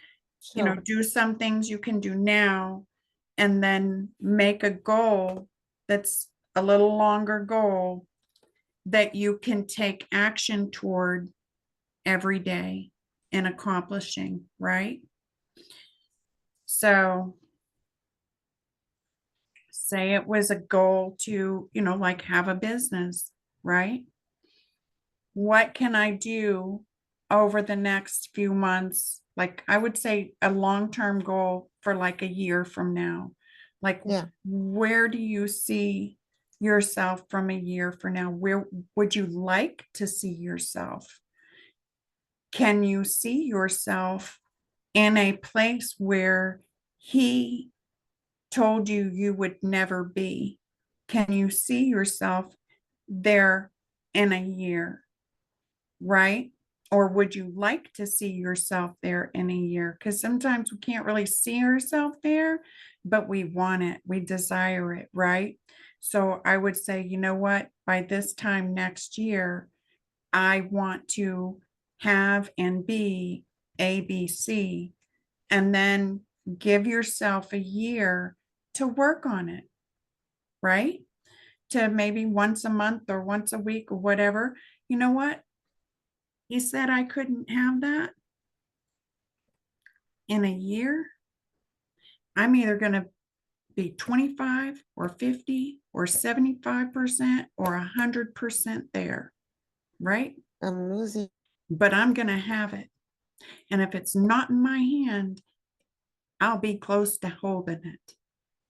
you know, so, do some things you can do now and then make a goal that's a little longer goal that you can take action toward every day in accomplishing, right? So say it was a goal to, you know, like have a business, right? What can I do over the next few months? Like I would say a long-term goal for like a year from now. Like yeah. where do you see yourself from a year from now? Where would you like to see yourself? Can you see yourself in a place where he told you you would never be? Can you see yourself there in a year? Right? Or would you like to see yourself there in a year? Because sometimes we can't really see ourselves there, but we want it, we desire it, right? So I would say, you know what? By this time next year, I want to have and be ABC, and then give yourself a year to work on it, right? To maybe once a month or once a week or whatever. You know what? He said I couldn't have that in a year. I'm either going to be 25 or 50 or 75% or 100% there, right? I'm losing. But I'm going to have it. And if it's not in my hand, I'll be close to holding it,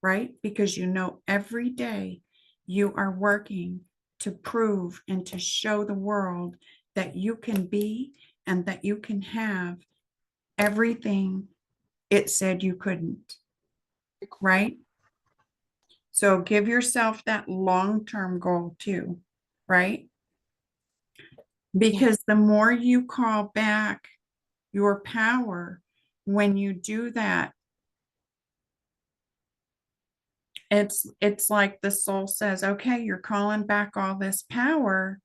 right? Because you know, every day you are working to prove and to show the world that you can be and that you can have everything it said you couldn't, right? So give yourself that long-term goal too, right? Yeah. Because the more you call back your power, when you do that, it's like the soul says, okay, you're calling back all this power,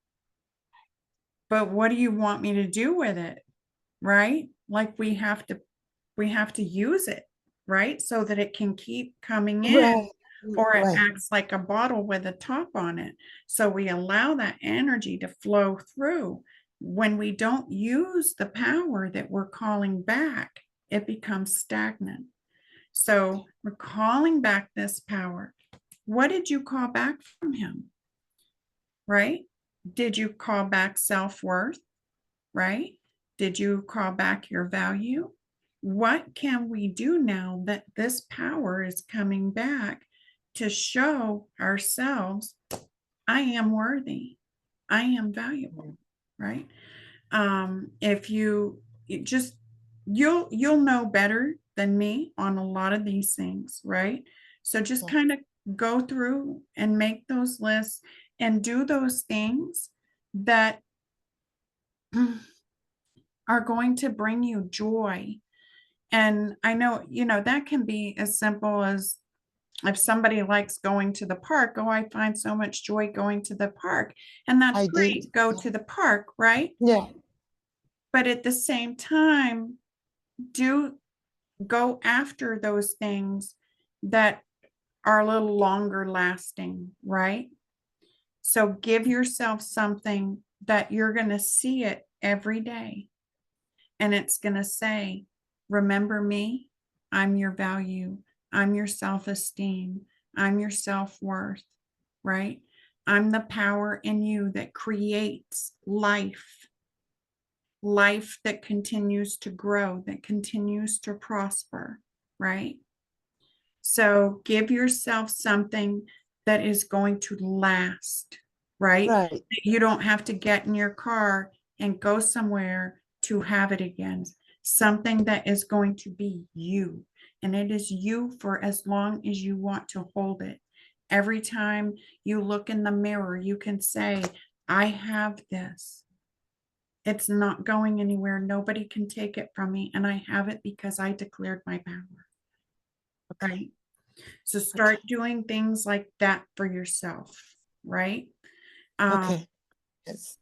but what do you want me to do with it? Right? Like we have to use it. right? So that it can keep coming in, Right. or it Right. acts like a bottle with a top on it. So we allow that energy to flow through. When we don't use the power that we're calling back, it becomes stagnant. So we're calling back this power. What did you call back from him? Right? Did you call back self-worth? Right? Did you call back your value? What can we do now that this power is coming back to show ourselves, I am worthy, I am valuable, right? If you just, you'll know better than me on a lot of these things, right? So just kind of go through and make those lists and do those things that are going to bring you joy. And I know, that can be as simple as, if somebody likes going to the park, oh, I find so much joy going to the park. And that's I did. great, go to the park, right? Yeah. But at the same time, do go after those things that are a little longer lasting, right? So give yourself something that you're going to see it every day. And it's going to say, remember me, I'm your value, I'm your self-esteem, I'm your self-worth, right? I'm the power in you that creates life, life that continues to grow, that continues to prosper, right? So give yourself something that is going to last, right? Right. You don't have to get in your car and go somewhere to have it again. Something that is going to be you. And it is you for as long as you want to hold it. Every time you look in the mirror, you can say, I have this. It's not going anywhere. Nobody can take it from me. And I have it because I declared my power. Okay. Right? So start doing things like that for yourself, right? Okay. Yes.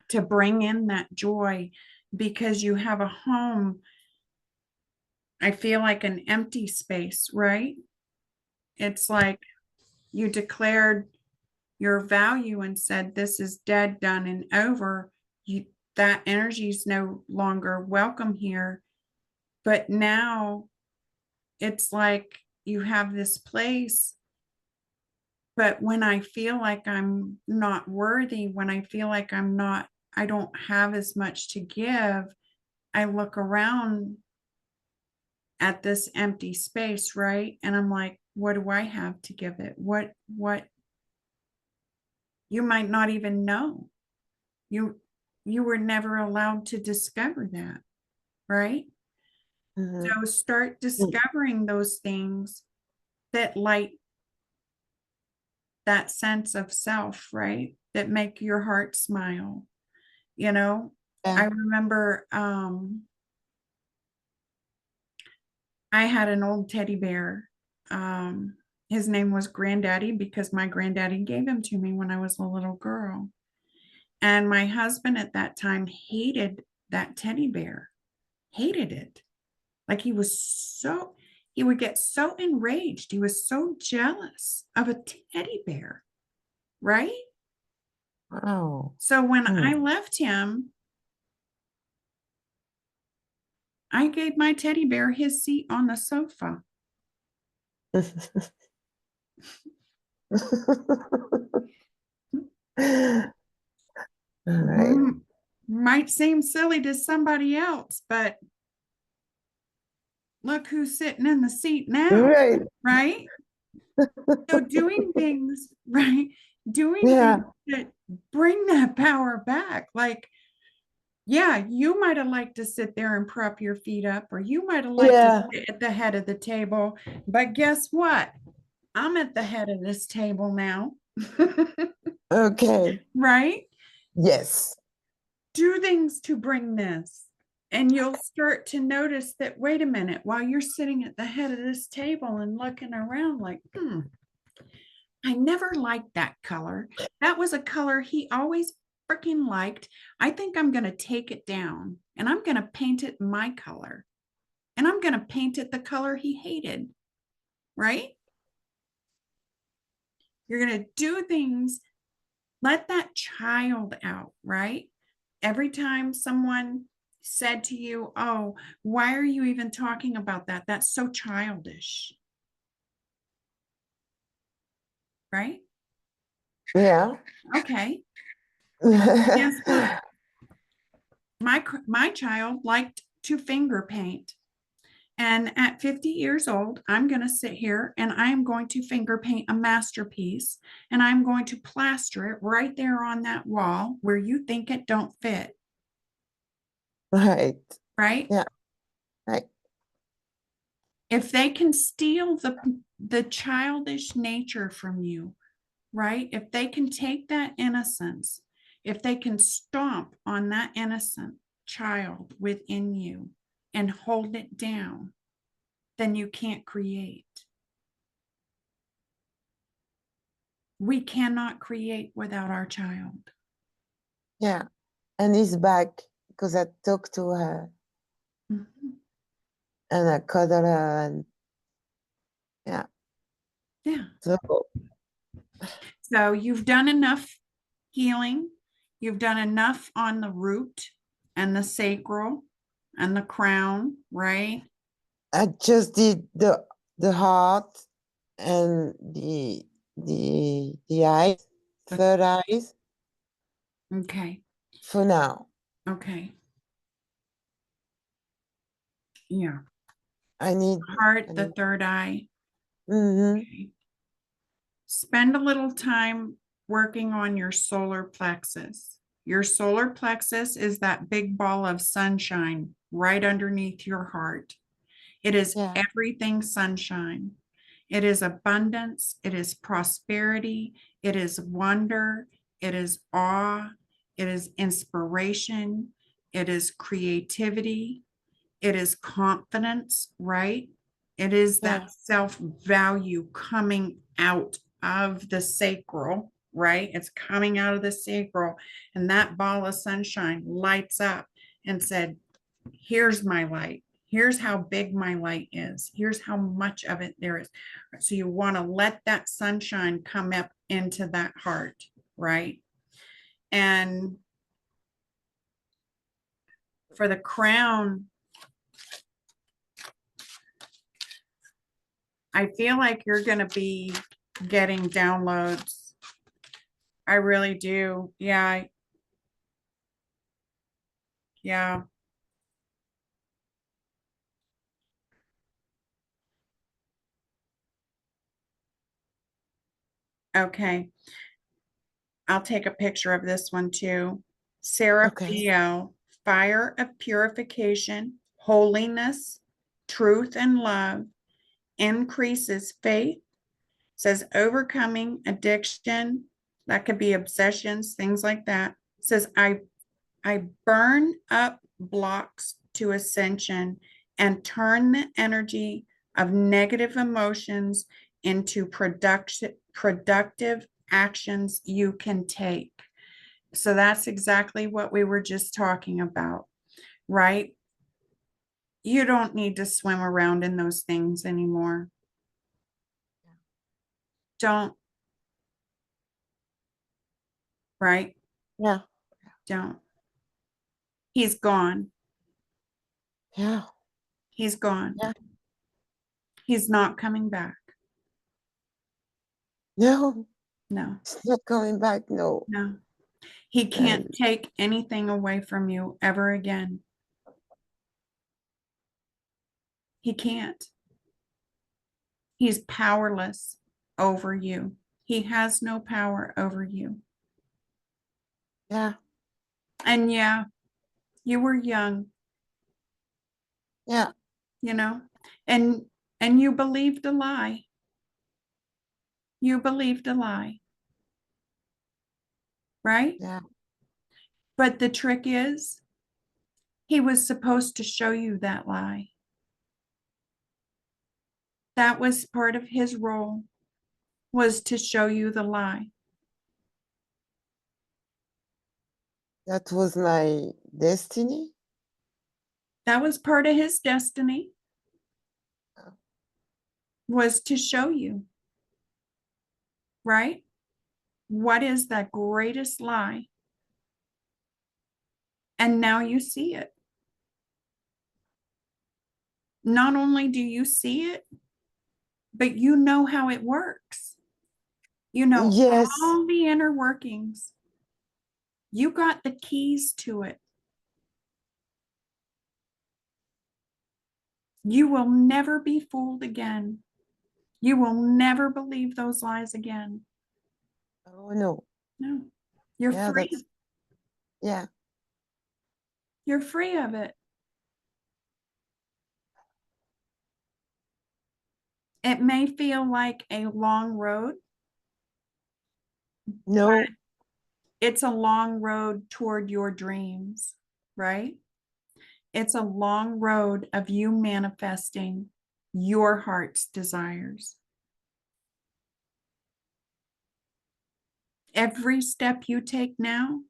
To bring in that joy, because you have a home. I feel like an empty space, right? It's like you declared your value and said, this is dead, done, and over. That energy is no longer welcome here. But now it's like you have this place. But when I feel like I'm not worthy, when I feel like I don't have as much to give, I look around at this empty space, right? And I'm like, what do I have to give it? What you might not even know. You were never allowed to discover that, right? So start discovering those things that light that sense of self, right? That make your heart smile. Yeah. I remember I had an old teddy bear. His name was Granddaddy because my granddaddy gave him to me when I was a little girl. And my husband at that time hated that teddy bear, hated it. Like he would get so enraged. He was so jealous of a teddy bear, right? Wow. So when I left him, I gave my teddy bear his seat on the sofa. All right. Might seem silly to somebody else, but look who's sitting in the seat now, Right. right? So doing things, right? Doing Yeah. things that bring that power back. Like, yeah, you might have liked to sit there and prop your feet up, or you might have liked to sit at the head of the table. But guess what? I'm at the head of this table now. Okay. Right? Yes. Do things to bring this. And you'll start to notice that, wait a minute, while you're sitting at the head of this table and looking around like, I never liked that color. That was a color he always freaking liked. I think I'm going to take it down and I'm going to paint it my color. and I'm going to paint it the color he hated, right? You're going to do things, let that child out, right? Every time someone said to you, oh, why are you even talking about that? That's so childish, right? Yeah. Okay. Guess what? My child liked to finger paint. And at 50 years old, I'm going to sit here and I'm going to finger paint a masterpiece and I'm going to plaster it right there on that wall where you think it don't fit. Right. Right? Yeah. Right. If they can steal the childish nature from you, right? If they can take that innocence, if they can stomp on that innocent child within you and hold it down, then you can't create. We cannot create without our child. Yeah. And he's back because I talked to her Mhm. and I cuddled her and yeah. Yeah. So So you've done enough healing. You've done enough on the root and the sacral and the crown, right? I just did the heart and the eyes, third eyes Okay. for now. Okay. Yeah. I need Heart, the third eye. mm-hmm. Okay. Spend a little time working on your solar plexus. Your solar plexus is that big ball of sunshine right underneath your heart. It is Yeah. everything sunshine. It is abundance. It is prosperity. It is wonder. It is awe. It is inspiration. It is creativity. It is confidence, right? It is Yeah. that self-value coming out of the sacral, right? It's coming out of the sacral. And that ball of sunshine lights up and said, here's my light. Here's how big my light is. Here's how much of it there is. So you want to let that sunshine come up into that heart, right? And for the crown, I feel like you're going to be getting downloads. I really do. Yeah. Yeah. Okay. I'll take a picture of this one too. Sarah Okay. Theo, fire of purification, holiness, truth, and love increases faith, says overcoming addiction, that could be obsessions, things like that. Says I burn up blocks to ascension and turn the energy of negative emotions into productive actions you can take. So that's exactly what we were just talking about, right? You don't need to swim around in those things anymore. Don't, right? Yeah. Don't. He's gone. Yeah. He's gone. Yeah. He's not coming back. No, No, it's not coming back. No. no. He can't And take anything away from you ever again. He can't. He's powerless over you. He has no power over you. yeah. And yeah, you were young, Yeah. you know, and and you believed a lie. You believed a lie, right? Yeah. But the trick is, he was supposed to show you that lie. That was part of his role, was to show you the lie. That was my destiny. That was part of his destiny. was to show you, right? What is the greatest lie? And now you see it. Not only do you see it, but you know how it works. You know Yes. all the inner workings. You got the keys to it. You will never be fooled again. You will never believe those lies again. Oh no. No, you're Yeah, free. yeah. You're free of it. It may feel like a long road, but No. it's a long road toward your dreams, right? It's a long road of you manifesting your heart's desires. Every step you take now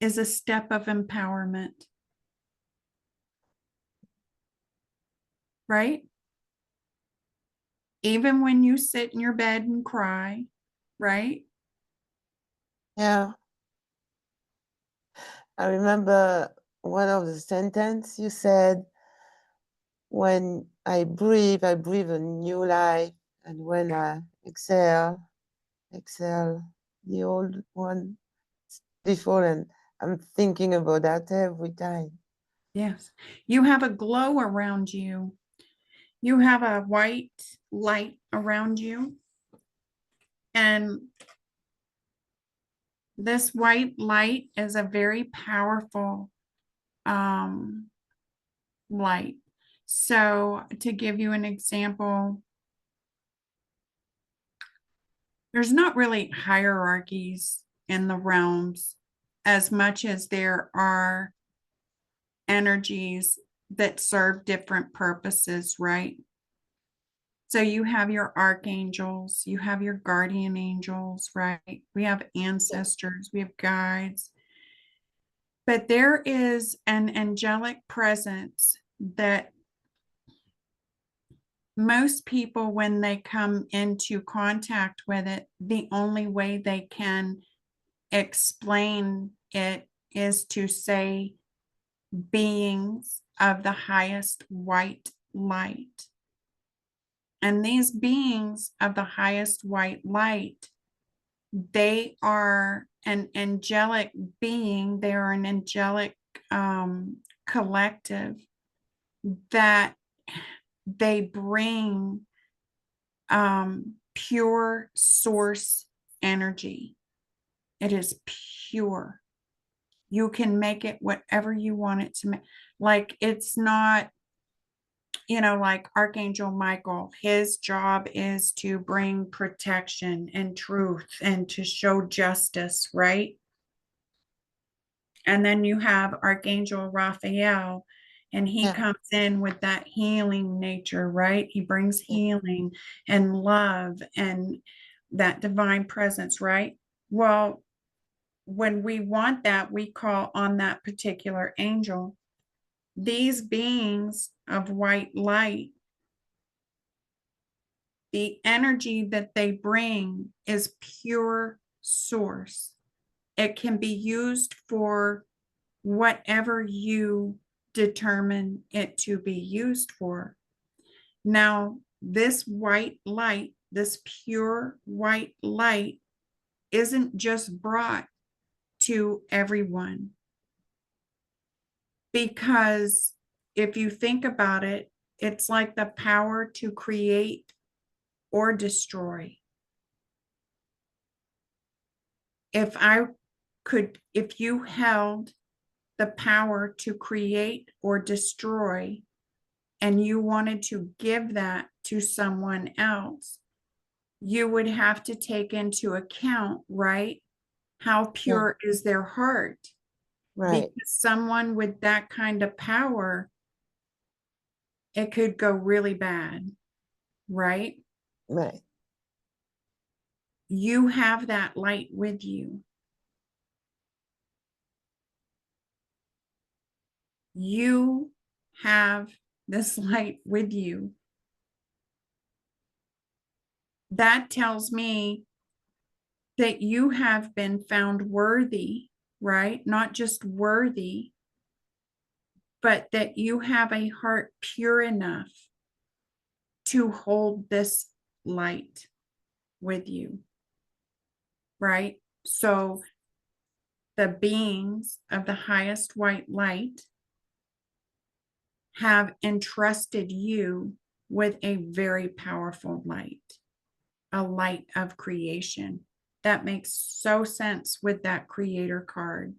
is a step of empowerment, right? Even when you sit in your bed and cry, right? Yeah. I remember one of the sentence you said, when I breathe a new life. And when I exhale the old one before. And I'm thinking about that every time. Yes. You have a glow around you. You have a white light around you. And this white light is a very powerful light. So, to give you an example, there's not really hierarchies in the realms as much as there are energies that serve different purposes, right? So you have your archangels, you have your guardian angels, right? We have ancestors, we have guides. But there is an angelic presence that most people, when they come into contact with it, the only way they can explain it is to say beings of the highest white light. And these beings of the highest white light, they are an angelic being, they are an angelic collective that they bring pure source energy. It is pure. You can make it whatever you want it to make. Like, it's not, like Archangel Michael, his job is to bring protection and truth and to show justice, right? And then you have Archangel Raphael, and he Yeah. comes in with that healing nature, right? He brings healing and love and that divine presence, right? Well, when we want that, we call on that particular angel. These beings of white light, the energy that they bring is pure source. It can be used for whatever you determine it to be used for. Now, this white light, this pure white light, isn't just brought to everyone. Because if you think about it, it's like the power to create or destroy. If you held the power to create or destroy, and you wanted to give that to someone else, you would have to take into account, right? How Yeah. pure is their heart? Right. Because someone with that kind of power, it could go really bad, right? Right. You have that light with you. You have this light with you. that tells me that you have been found worthy, right? Not just worthy, but that you have a heart pure enough to hold this light with you, right? So the beings of the highest white light have entrusted you with a very powerful light, a light of creation. That makes so sense with that creator card.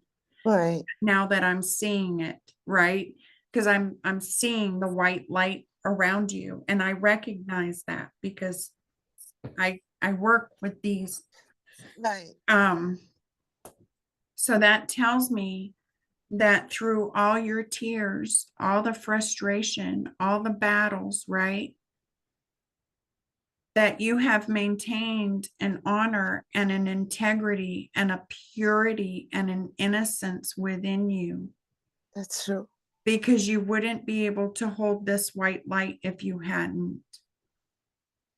Right. Now that I'm seeing it, right? Because I'm seeing the white light around you, and I recognize that because I work with these. Right. So that tells me that through all your tears, all the frustration, all the battles, right? That you have maintained an honor and an integrity and a purity and an innocence within you, That's true. because you wouldn't be able to hold this white light if you hadn't.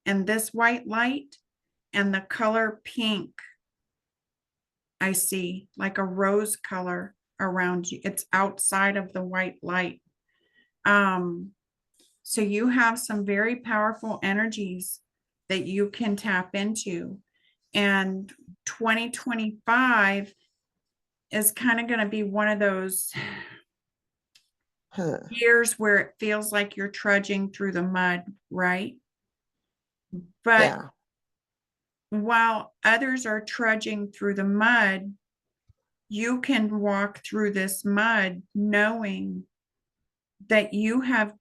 And this white light and the color pink, I see like a rose color around you. It's outside of the white light. So you have some very powerful energies that you can tap into. And 2025 is kind of going to be one of those Huh. years where it feels like you're trudging through the mud, right? But Yeah. while others are trudging through the mud, you can walk through this mud knowing that you have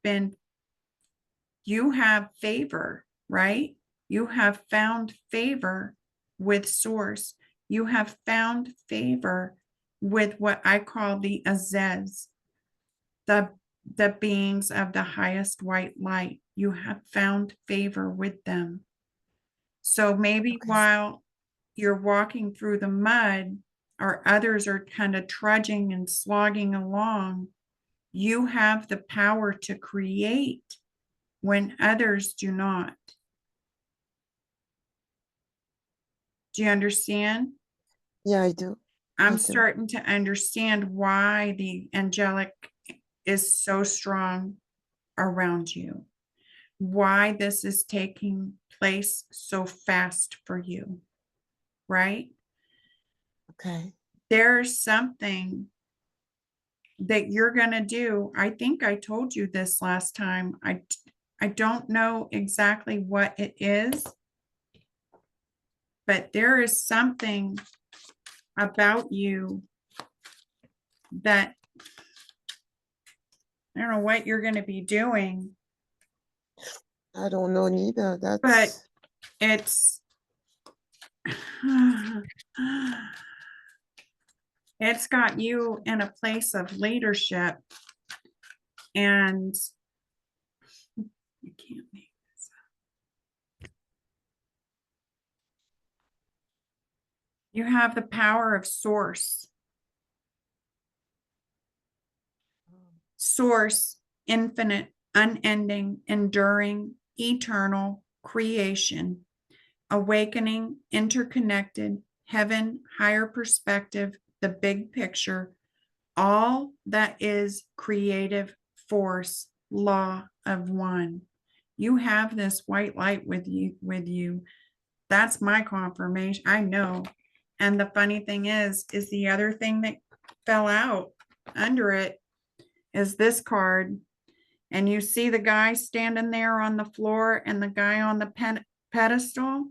favor, right? You have found favor with source. You have found favor with what I call the Azez, the beings of the highest white light. You have found favor with them. So maybe Okay. while you're walking through the mud, or others are kind of trudging and slogging along, you have the power to create when others do not. Do you understand? Yeah, I do. I'm I do. starting to understand why the angelic is so strong around you, why this is taking place so fast for you, right? Okay. There's something that you're going to do. I think I told you this last time. I don't know exactly what it is, but there is something about you that I don't know what you're going to be doing, I don't know neither. but That's it's it's got you in a place of leadership, and you can't make this up. You have the power of source. Source, infinite, unending, enduring, eternal creation, awakening, interconnected, heaven, higher perspective, the big picture, all that is creative force, law of one. You have this white light with you. That's my confirmation. I know. And the funny thing is the other thing that fell out under it is this card. And you see the guy standing there on the floor and the guy on the pedestal.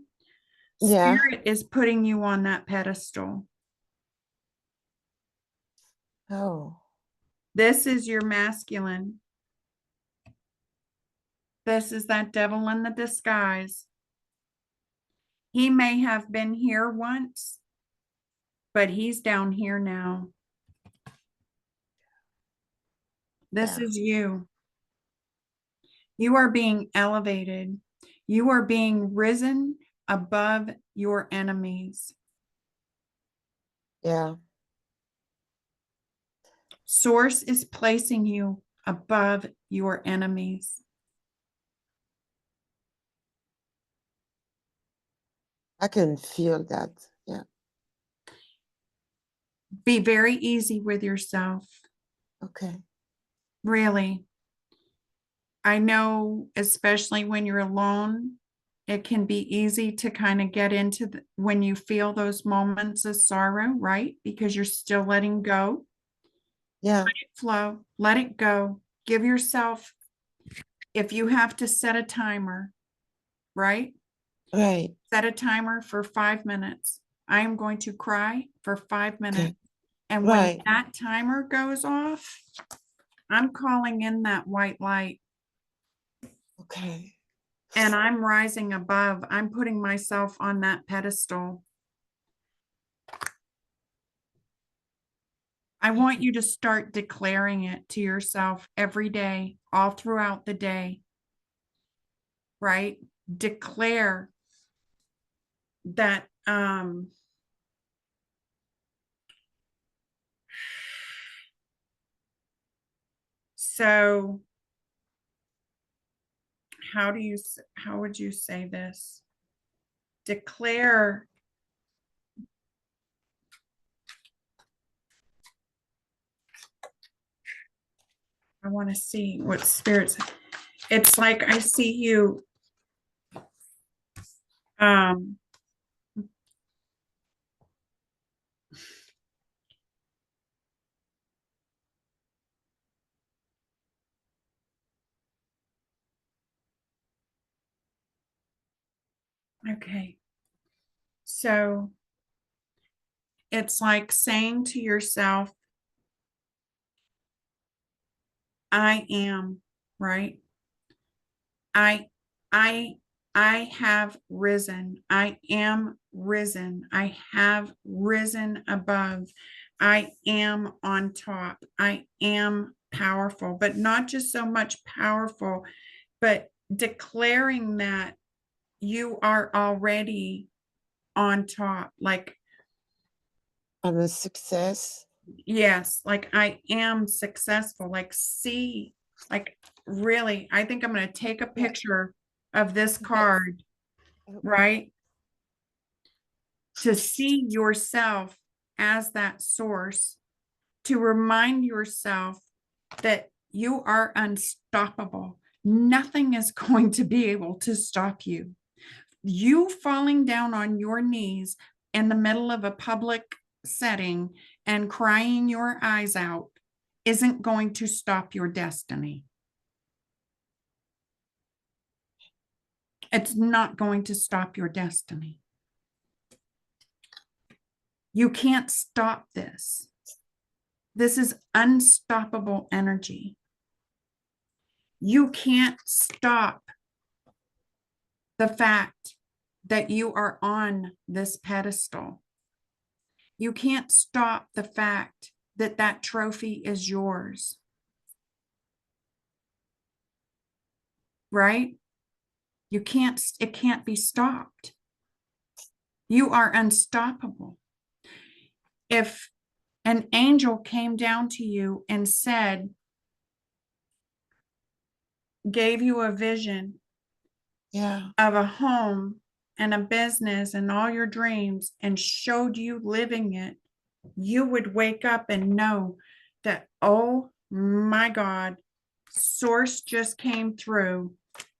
yeah. Spirit is putting you on that pedestal. Oh. This is your masculine. This is that devil in the disguise. He may have been here once, but he's down here now. This Yeah. is you. You are being elevated. You are being risen above your enemies. Yeah. Source is placing you above your enemies. I can feel that. Yeah. Be very easy with yourself. Okay. Really. I know, especially when you're alone, it can be easy to kind of get into when you feel those moments of sorrow, right? Because you're still letting go. Yeah. Let it flow, let it go. Give yourself, if you have to set a timer, right? Right. Set a timer for 5 minutes. I am going to cry for 5 minutes. Okay. And when Right. that timer goes off, I'm calling in that white light. Okay. And I'm rising above. I'm putting myself on that pedestal. I want you to start declaring it to yourself every day, all throughout the day, right? Declare that so how would you say this? Declare I want to see what spirits. It's like I see you um okay. So it's like saying to yourself, I am, right? I I I have risen. I am risen. I have risen above. I am on top. I am powerful, but not just so much powerful, but declaring that you are already on top. Like, I'm a success. yes, like I am successful. Like, see, like, really, I think I'm going to take a Yeah. picture of this Yes. card, right? To see yourself as that source, to remind yourself that you are unstoppable. Nothing is going to be able to stop you. You falling down on your knees in the middle of a public setting and crying your eyes out isn't going to stop your destiny. It's not going to stop your destiny. You can't stop this. This is unstoppable energy. You can't stop the fact that you are on this pedestal. You can't stop the fact that that trophy is yours. Right? You can't, it can't be stopped. You are unstoppable. If an angel came down to you and said, gave you a vision Yeah. of a home and a business and all your dreams and showed you living it, you would wake up and know that, oh my God, source just came through,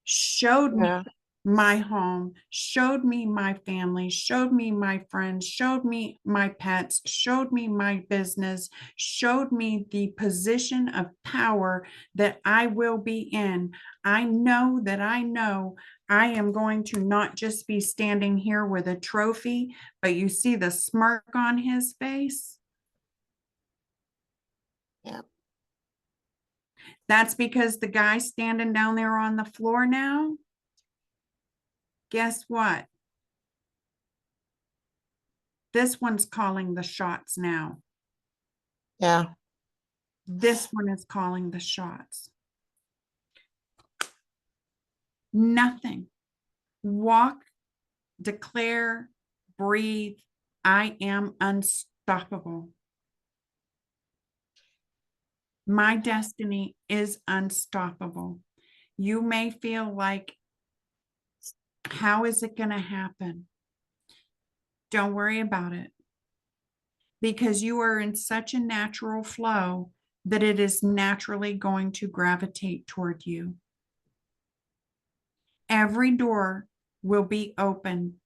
showed me Yeah. my home, showed me my family, showed me my friends, showed me my pets, showed me my business, showed me the position of power that I will be in. I know that I know I am going to not just be standing here with a trophy, but you see the smirk on his face? Yeah. That's because the guy standing down there on the floor now, guess what? This one's calling the shots now. Yeah. This one is calling the shots. Nothing. Walk, declare, breathe. I am unstoppable. My destiny is unstoppable. You may feel like, how is it going to happen? Don't worry about it, because you are in such a natural flow that it is naturally going to gravitate toward you. Every door will be open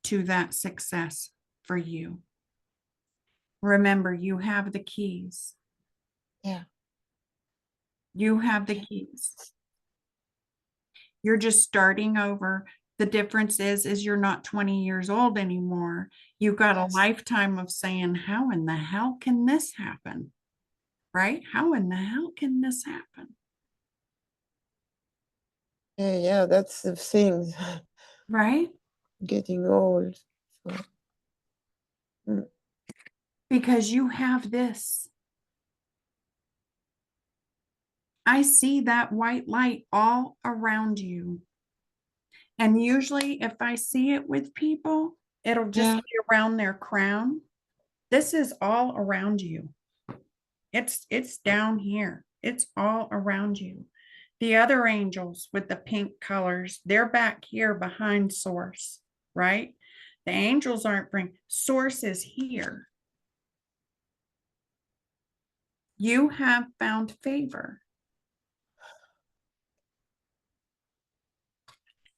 to that success for you. Remember, you have the keys. Yeah. You have the keys. You're just starting over. The difference is you're not 20 years old anymore. You've got a lifetime of saying, how in the hell can this happen? Right? How in the hell can this happen? Yeah, that's the thing. Right? Getting old. So, Because you have this. I see that white light all around you. And usually if I see it with people, it'll just be around their crown. This is all around you. It's down here. It's all around you. The other angels with the pink colors, they're back here behind Source, right? The angels aren't bring. Source is here. You have found favor.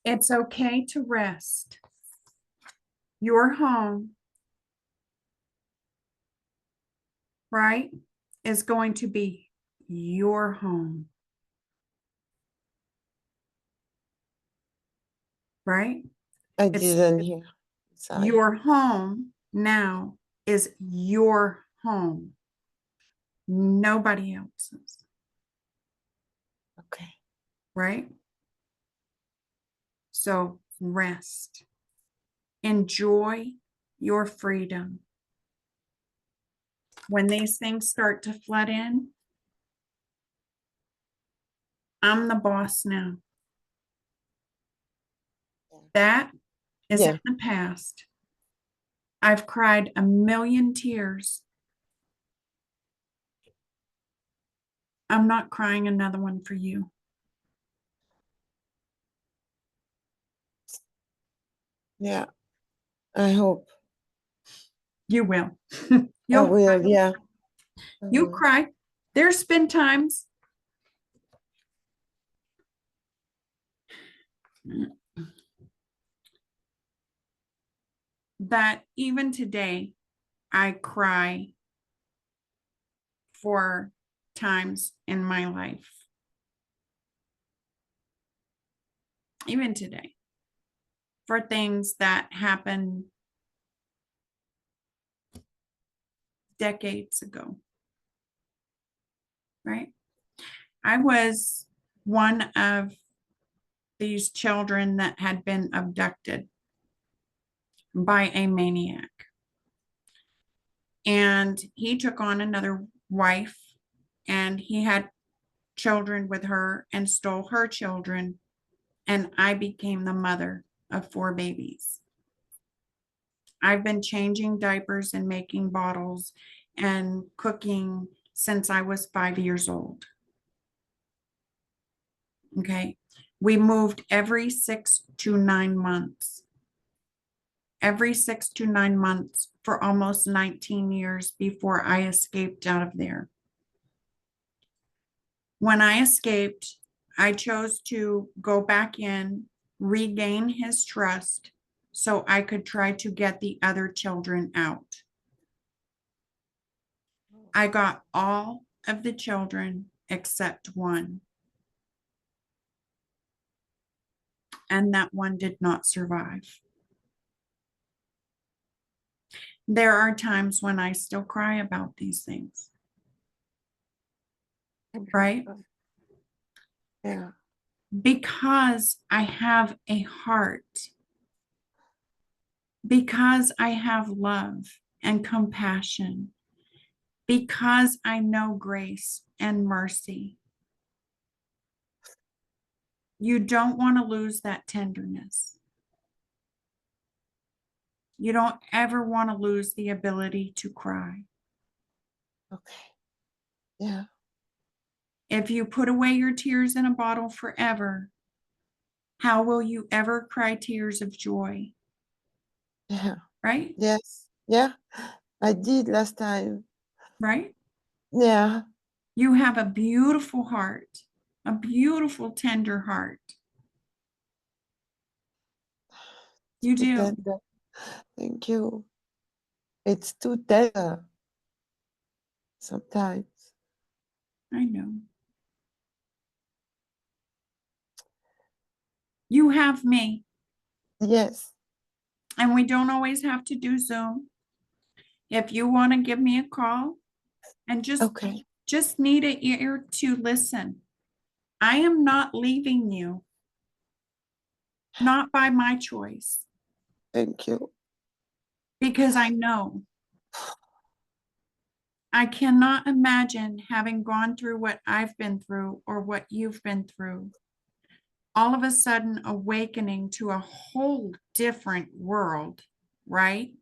It's okay to rest. Your home, right, is going to be your home. Right? I didn't hear. Sorry. Your home now is your home. Nobody else's. Okay. Right? So rest. Enjoy your freedom. When these things start to flood in, I'm the boss now. That is in the past. I've cried a million tears. I'm not crying another one for you. Yeah, I hope. You will. I You'll will, yeah. You cry. There's been times that even today I cry for times in my life. Even today, for things that happened decades ago. Right? I was one of these children that had been abducted by a maniac. And he took on another wife, and he had children with her and stole her children. And I became the mother of 4 babies. I've been changing diapers and making bottles and cooking since I was 5 years old. Okay. We moved every 6 to 9 months. Every 6 to 9 months for almost 19 years before I escaped out of there. When I escaped, I chose to go back in, regain his trust, so I could try to get the other children out. I got all of the children except one. And that one did not survive. There are times when I still cry about these things. Right? Yeah. Because I have a heart. Because I have love and compassion. Because I know grace and mercy. You don't want to lose that tenderness. You don't ever want to lose the ability to cry. Okay. Yeah. If you put away your tears in a bottle forever, how will you ever cry tears of joy? Yeah. right? Yes. Yeah. I did last time. Right? Yeah. You have a beautiful heart, a beautiful, tender heart. You Too do. tender. Thank you. It's too tender sometimes. I know. You have me, Yes. and we don't always have to do Zoom. If you want to give me a call and Okay. just need an ear to listen, I am not leaving you, not by my choice, Thank you. because I know I cannot imagine having gone through what I've been through or what you've been through. All of a sudden awakening to a whole different world, right?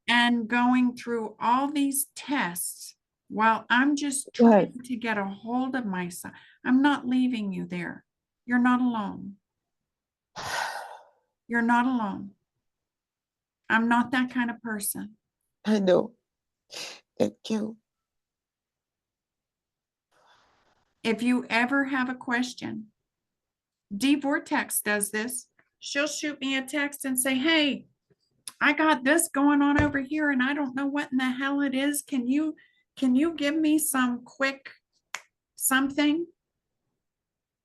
And going through all these tests while I'm just Yes. trying to get a hold of myself. I'm not leaving you there. You're not alone. You're not alone. I'm not that kind of person. I know. Thank you. If you ever have a question, D Vortex does this. She'll shoot me a text and say, hey, I got this going on over here and I don't know what in the hell it is. Can you give me some quick something?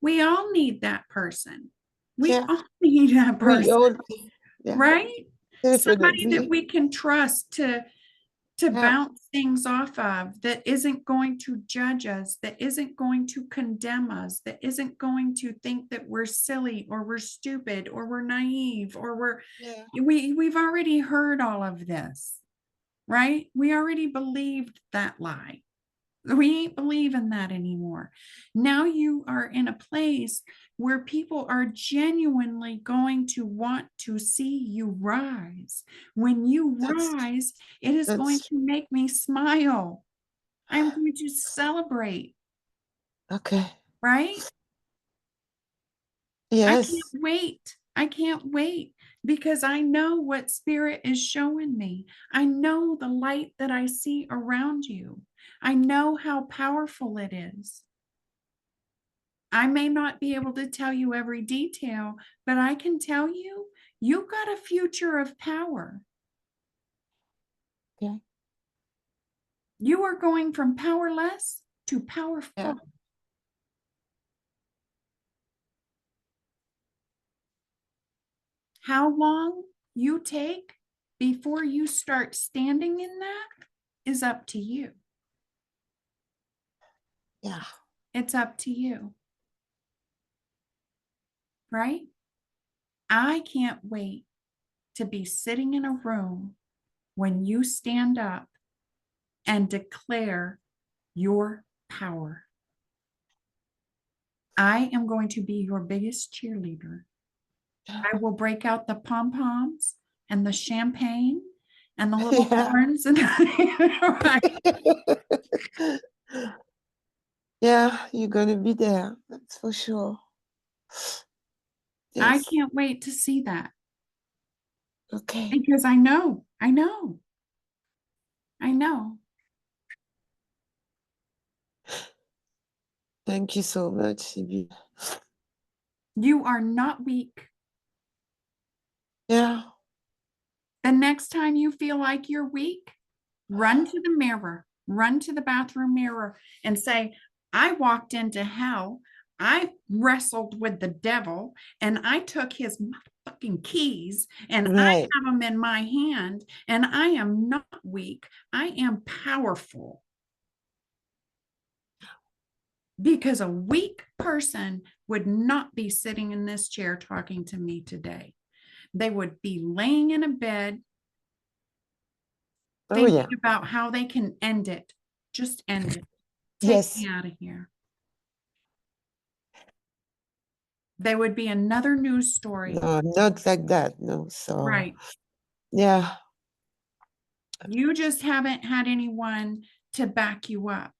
We all need that person. We Yeah. all need that We person, all, yeah, right? Somebody that definitely. we can trust to Yeah. bounce things off of, that isn't going to judge us, that isn't going to condemn us, that isn't going to think that we're silly or we're stupid or we're naive or Yeah. we've already heard all of this, right? We already believed that lie. We ain't believe in that anymore. Now you are in a place where people are genuinely going to want to see you rise. When you That's rise, it is going that's to make me smile. I'm going to celebrate, okay. right? I can't Yes. wait. I can't wait because I know what spirit is showing me. I know the light that I see around you. I know how powerful it is. I may not be able to tell you every detail, but I can tell you, you've got a future of power. Yeah. You are going from powerless to Yeah. powerful. How long you take before you start standing in that is up to you. Yeah. It's up to you, right? I can't wait to be sitting in a room when you stand up and declare your power. I am going to be your biggest cheerleader. I will break out the pom-poms and the champagne and the little Yeah. horns and right. Yeah, you're gonna be there. That's for sure. I Yes. can't wait to see that Okay. because I know. Thank you so much, Sybil. You are not weak. Yeah. The next time you feel like you're weak, run to the mirror, run to the bathroom mirror and say, I walked into hell. I wrestled with the devil and I took his fucking keys and I Right. have them in my hand and I am not weak. I am powerful. Because a weak person would not be sitting in this chair talking to me today. They would be laying in a bed Oh thinking yeah. about how they can end it. Just end it. Take me Yes. out of here. There would be another news story. No, I'm not like that. No. So Right. yeah. You just haven't had anyone to back you up,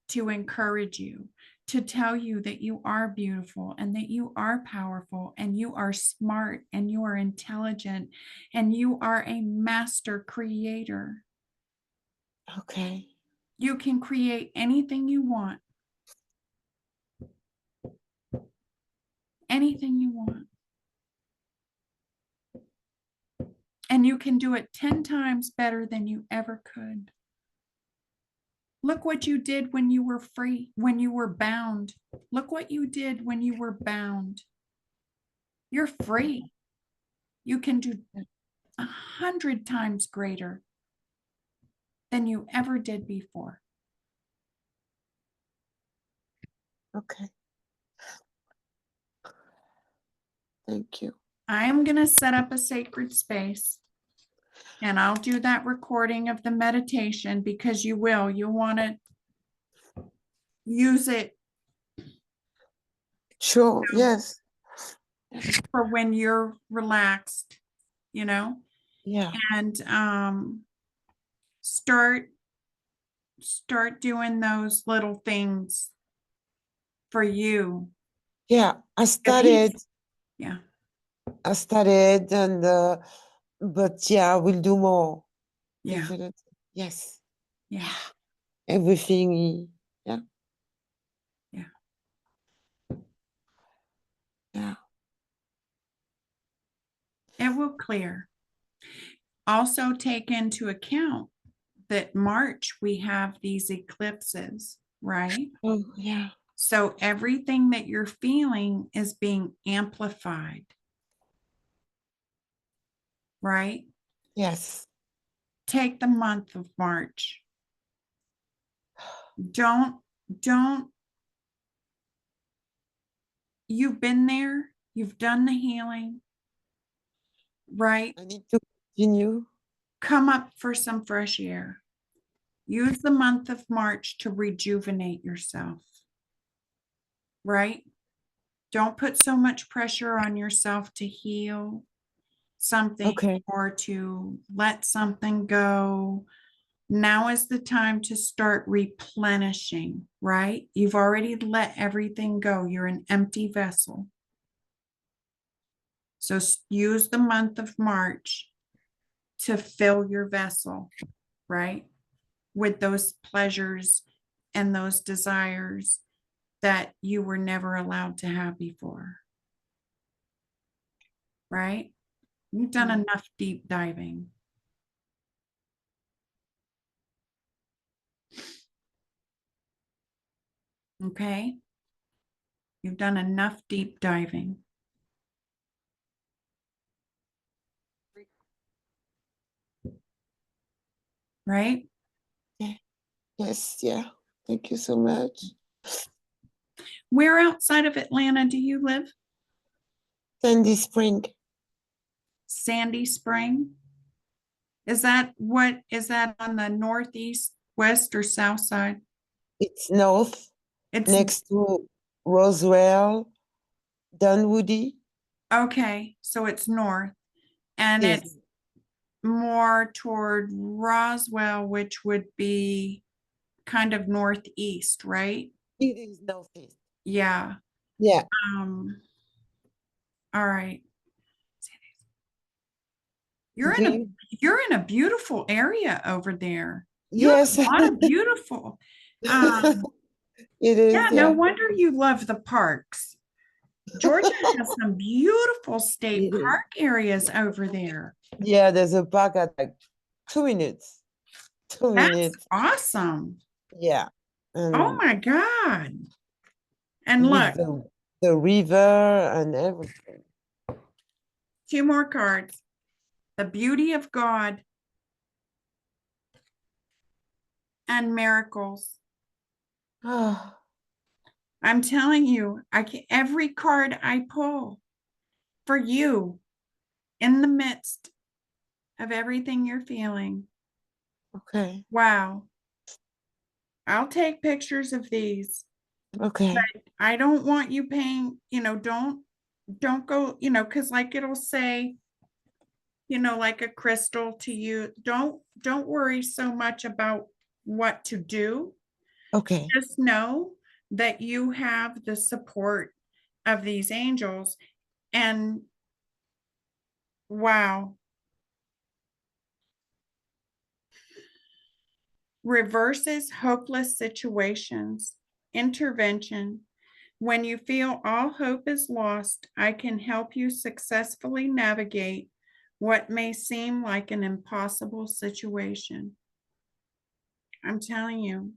to encourage you, to tell you that you are beautiful and that you are powerful and you are smart and you are intelligent and you are a master creator. Okay. You can create anything you want. Anything you want. And you can do it 10 times better than you ever could. Look what you did when you were free, when you were bound. Look what you did when you were bound. You're free. You can do 100 times greater than you ever did before. Okay. Thank you. I am going to set up a sacred space and I'll do that recording of the meditation because you'll want to use it Sure. Yes. for when you're relaxed, Yeah. and start doing those little things for you. Yeah. I started Yeah. and but yeah, I will do more. Yeah. Definitely. Yes. Yeah. Everything. Yeah. Yeah. Yeah. It will clear. Also take into account that March we have these eclipses, right? Oh, yeah. So everything that you're feeling is being amplified, right? Yes. Take the month of March. Don't, you've been there, you've done the healing, right? I need to continue. Come up for some fresh air. Use the month of March to rejuvenate yourself, right? Don't put so much pressure on yourself to heal something Okay. or to let something go. Now is the time to start replenishing, right? You've already let everything go. You're an empty vessel. So use the month of March to fill your vessel, right? With those pleasures and those desires that you were never allowed to have before, right? You've done enough deep diving. Okay? You've done enough deep diving. Right? Yeah. Yes. Yeah. Thank you so much. Where outside of Atlanta do you live? Sandy Spring. Sandy Spring? Is that on the northeast, west, or south side? It's north, It's next to Roswell, Dunwoody. okay, so it's north, and Yes. it's more toward Roswell, which would be kind of northeast, right? It is northeast. Yeah. Yeah. Um, all right. Do you? You're in a beautiful area over there. You have Yes. a lot of beautiful. It Yeah, is. no Yeah. wonder you love the parks. Georgia has some beautiful state It is. park areas over there. Yeah. There's a park at like 2 minutes. Two That's minutes. awesome. Yeah. Oh And my God. And with look, the river and everything. 2 more cards. The beauty of God and miracles. Ah, I'm telling you, every card I pull for you in the midst of everything you're feeling. okay. Wow. I'll take pictures of these. Okay. I don't want you paying, don't go, because like it'll say, like a crystal to you. Don't worry so much about what to do. Okay. Just know that you have the support of these angels. And wow, reverses hopeless situations, intervention. When you feel all hope is lost, I can help you successfully navigate what may seem like an impossible situation. I'm telling you,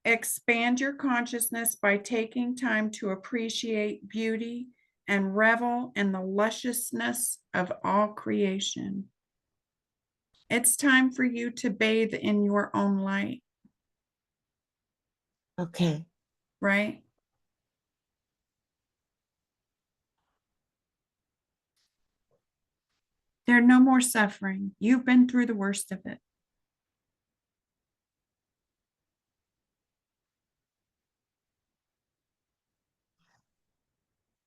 expand your consciousness by taking time to appreciate beauty and revel in the lusciousness of all creation. It's time for you to bathe in your own light, Okay. right? There's no more suffering. You've been through the worst of it.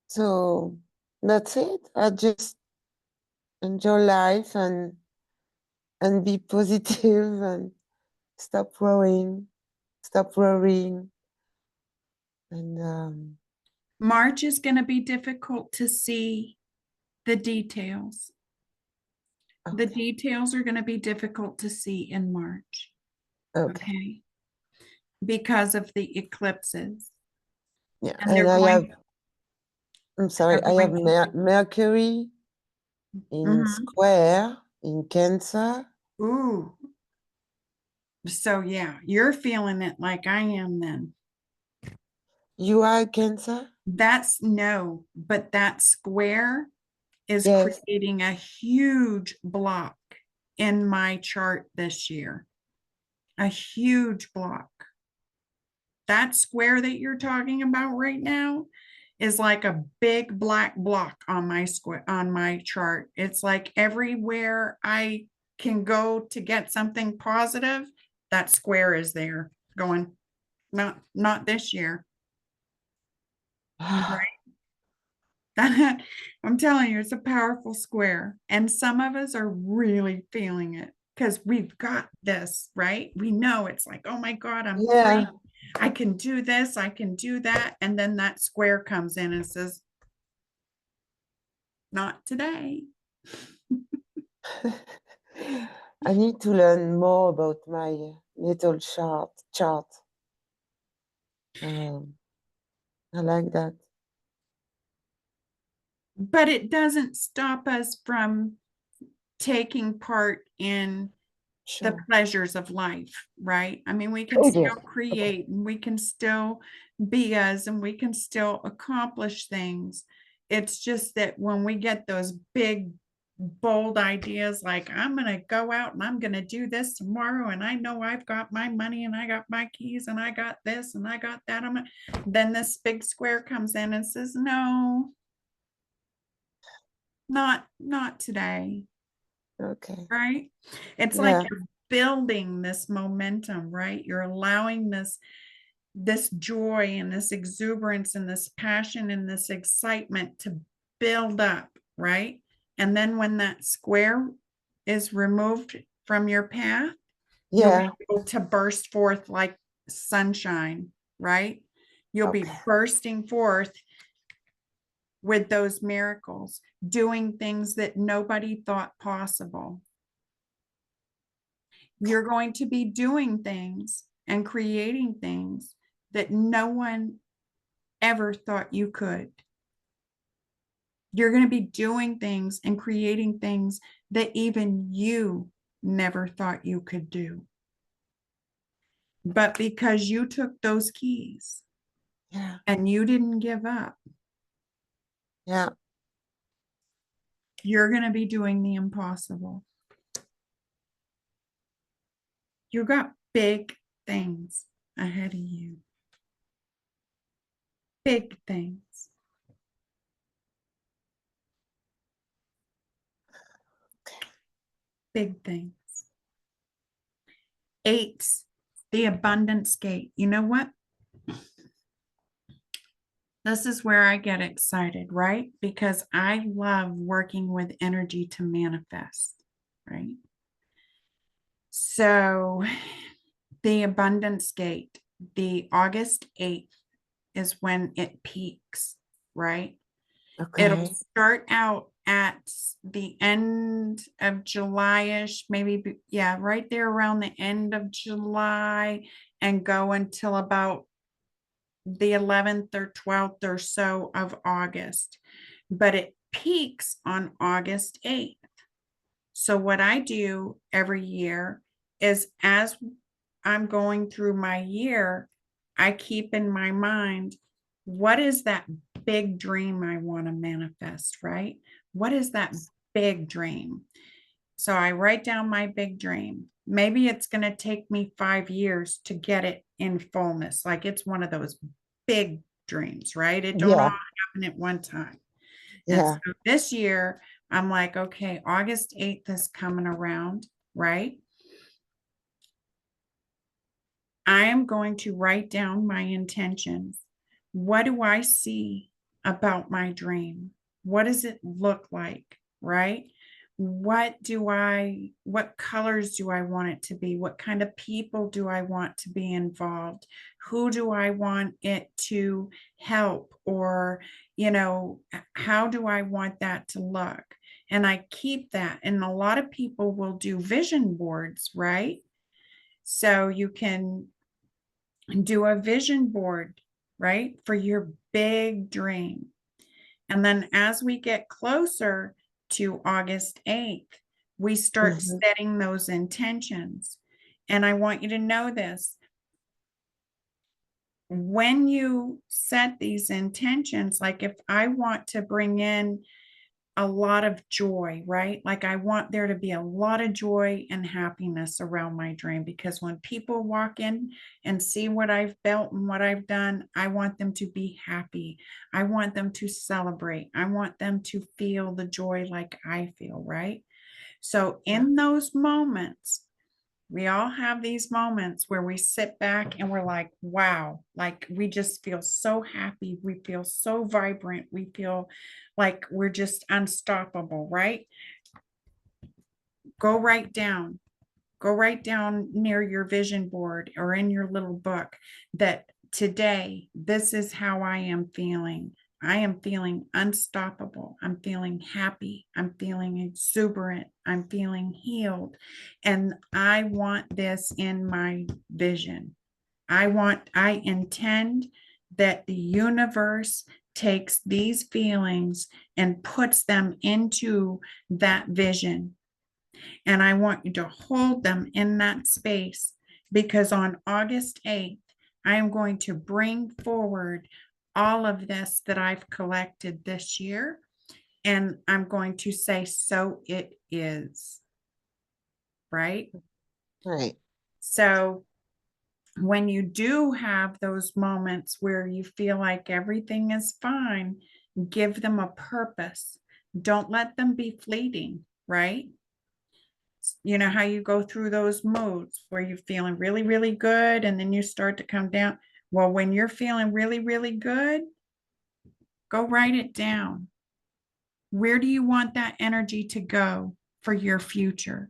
So that's it. I just enjoy life and be positive and stop worrying, and March is going to be difficult to see the details. The okay. details are going to be difficult to see in March, Okay. okay? Because of the eclipses. Yeah, And and they're going, I'm sorry, they're I have going to. Mercury in Mhm. square in Cancer. Ooh. So yeah, you're feeling it like I am then. You are Cancer? That's no, but that square is Yes. creating a huge block in my chart this year. A huge block. That square that you're talking about right now is like a big black block on my square on my chart. It's like everywhere I can go to get something positive, that square is there going, not this year. Right. I'm telling you, it's a powerful square. And some of us are really feeling it because we've got this, right? We know it's like, oh my God, I'm free. Yeah. I can do this, I can do that. And then that square comes in and says, not today. I need to learn more about my little chart. Um, I like that. But it doesn't stop us from taking part in the Sure. pleasures of life, right? I mean, we can Oh dear. still Okay. create and we can still be us and we can still accomplish things. It's just that when we get those big, bold ideas like, I'm going to go out and I'm going to do this tomorrow, and I know I've got my money and I got my keys and I got this and I got that. Then this big square comes in and says, no, not today. Okay. Right? It's like Yeah. you're building this momentum, right? You're allowing this joy and this exuberance and this passion and this excitement to build up, right? And then when that square is removed from your path, you'll be Yeah. able to burst forth like sunshine, right? You'll be Okay. bursting forth with those miracles, doing things that nobody thought possible. You're going to be doing things and creating things that no one ever thought you could. You're going to be doing things and creating things that even you never thought you could do. But because you took those keys Yeah. and you didn't give up, Yeah. you're going to be doing the impossible. You got big things ahead of you. Big things. Big things. 8, the abundance gate. You know what? This is where I get excited, right? Because I love working with energy to manifest, right? So, the abundance gate. the August 8th is when it peaks, right? It'll Okay. start out at the end of July-ish, maybe, yeah, right there around the end of July, and go until about the 11th or 12th or so of August. But it peaks on August 8th. So what I do every year is, as I'm going through my year, I keep in my mind, what is that big dream I want to manifest, right? What is that big dream? So I write down my big dream. Maybe it's going to take me 5 years to get it in fullness. Like it's one of those big dreams, right? It don't all Yeah. happen at one time. And so Yeah. this year, I'm like, okay, August 8th is coming around, right? I am going to write down my intentions. What do I see about my dream? What does it look like, right? What colors do I want it to be? What kind of people do I want to be involved? Who do I want it to help? Or, how do I want that to look? And I keep that. And a lot of people will do vision boards, right? So you can do a vision board, right, for your big dream. And then as we get closer to August 8th, we start Mhm. setting those intentions. And I want you to know this. When you set these intentions, like if I want to bring in a lot of joy, right? Like I want there to be a lot of joy and happiness around my dream, because when people walk in and see what I've built and what I've done, I want them to be happy. I want them to celebrate. I want them to feel the joy like I feel, right? So in those moments, we all have these moments where we sit back and we're like, wow, like we just feel so happy. We feel so vibrant. We feel like we're just unstoppable, right? Go write down. Go write down near your vision board or in your little book that today, this is how I am feeling. I am feeling unstoppable. I'm feeling happy. I'm feeling exuberant. I'm feeling healed. And I want this in my vision. I intend that the universe takes these feelings and puts them into that vision. And I want you to hold them in that space, because on August 8th, I am going to bring forward all of this that I've collected this year. And I'm going to say, so it is, right? Right. So when you do have those moments where you feel like everything is fine, give them a purpose. Don't let them be fleeting, right? You know how you go through those modes where you're feeling really, really good and then you start to come down. Well, when you're feeling really, really good, go write it down. Where do you want that energy to go for your future?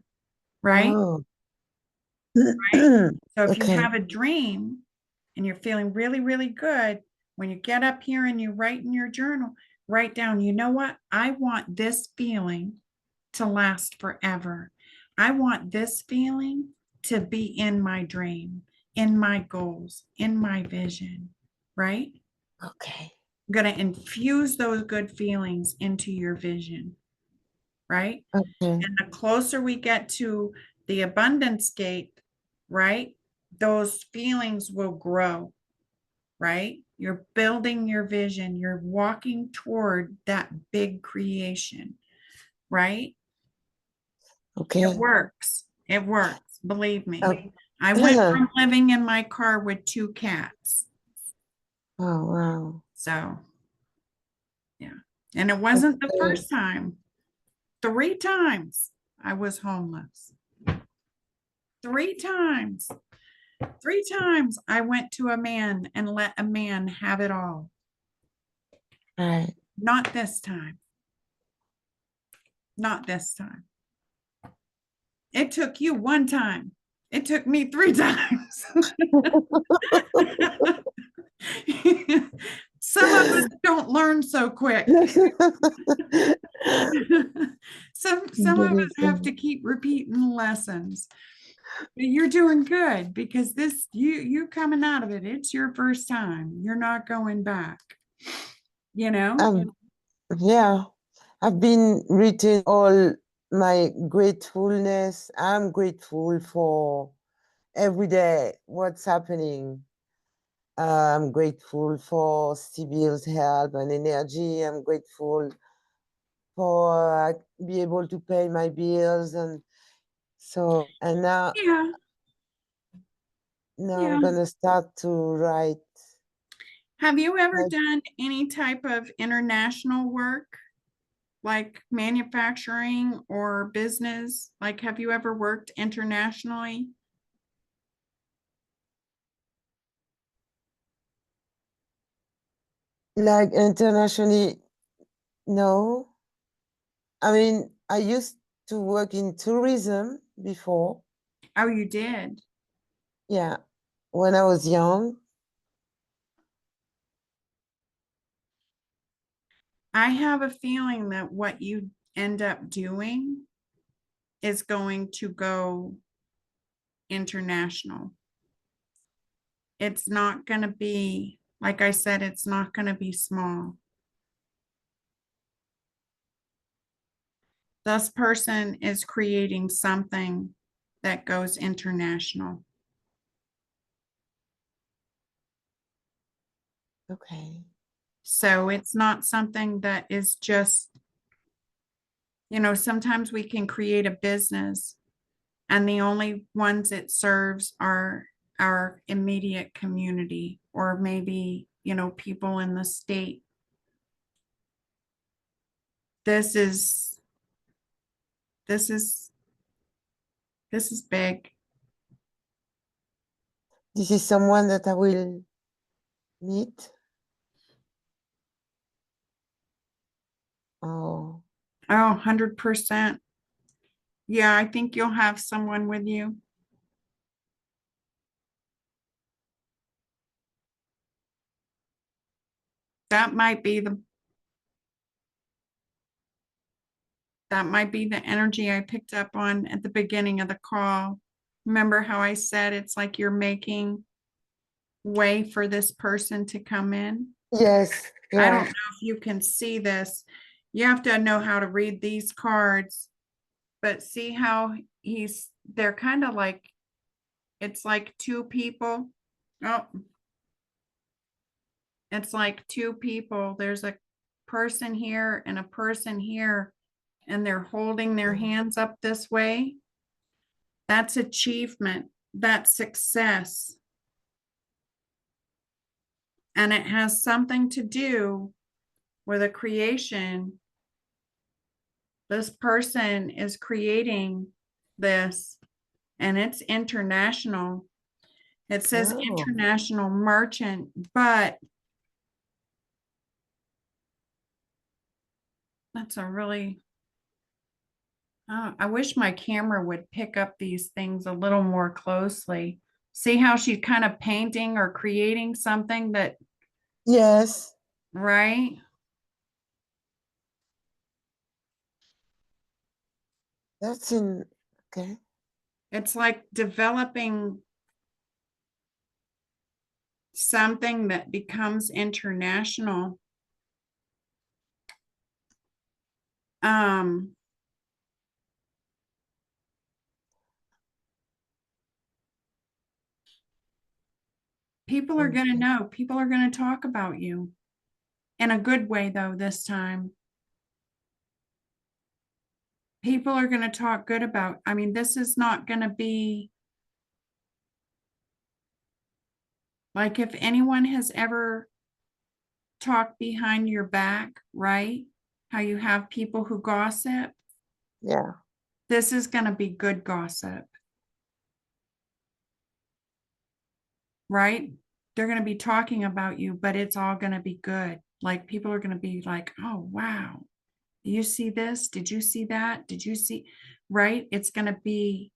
Right? Oh. Right. So if you Okay. have a dream and you're feeling really, really good, when you get up here and you write in your journal, write down, you know what? I want this feeling to last forever. I want this feeling to be in my dream, in my goals, in my vision, right? Okay. I'm going to infuse those good feelings into your vision, right? Okay. And the closer we get to the abundance gate, right? Those feelings will grow, right? You're building your vision, you're walking toward that big creation, right? It Okay. works. It works. Believe me. Oh. I went from living in my car with 2 cats. Oh, wow. So, yeah. And it wasn't the Okay. first time. 3 times I was homeless. 3 times. 3 times I went to a man and let a man have it all. Right. Not this time. Not this time. It took you one time It took me 3 times. Some of us don't learn so quick. Some of us have to keep repeating lessons. But you're doing good because this you coming out of it, it's your first time. You're not going back. You know? Yeah, I've been written all my gratefulness. I'm grateful for every day what's happening. I'm grateful for Sybil's help and energy. I'm grateful for be able to pay my bills, and so and now Yeah. now Yeah. I'm gonna start to write. Have you ever Like, done any type of international work, like manufacturing or business? Like, have you ever worked internationally? like internationally, no. I mean, I used to work in tourism before. Oh, you did. Yeah, when I was young. I have a feeling that what you end up doing is going to go international. It's not going to be, like I said, it's not going to be small. This person is creating something that goes international. Okay. So it's not something that is just, sometimes we can create a business and the only ones it serves are our immediate community or maybe, people in the state. This is this is this is big. This is someone that I will meet. Oh, Oh, 100%. Yeah, I think you'll have someone with you. That might be the that might be the energy I picked up on at the beginning of the call. Remember how I said it's like you're making way for this person to come in? yes. I don't Yeah. know if you can see this. You have to know how to read these cards, but see how they're kind of like, it's like two people. Oh, it's like two people. There's a person here and a person here, and they're holding their hands up this way. That's achievement. That's success. And it has something to do with a creation. This person is creating this, and it's international. It says Oh, international merchant, but that's a really, I wish my camera would pick up these things a little more closely. See how she's kind of painting or creating something that, yes. right? That's in. Okay. It's like developing something that becomes international. Um, People are going to Okay. know. People are going to talk about you in a good way, though, this time. People are going to talk good about, I mean, this is not going to be like if anyone has ever talked behind your back, right? How you have people who gossip. Yeah. This is going to be good gossip, right? They're going to be talking about you, but it's all going to be good. Like people are going to be like, oh, wow. Do you see this? Did you see that? Did you see? Right? It's going to be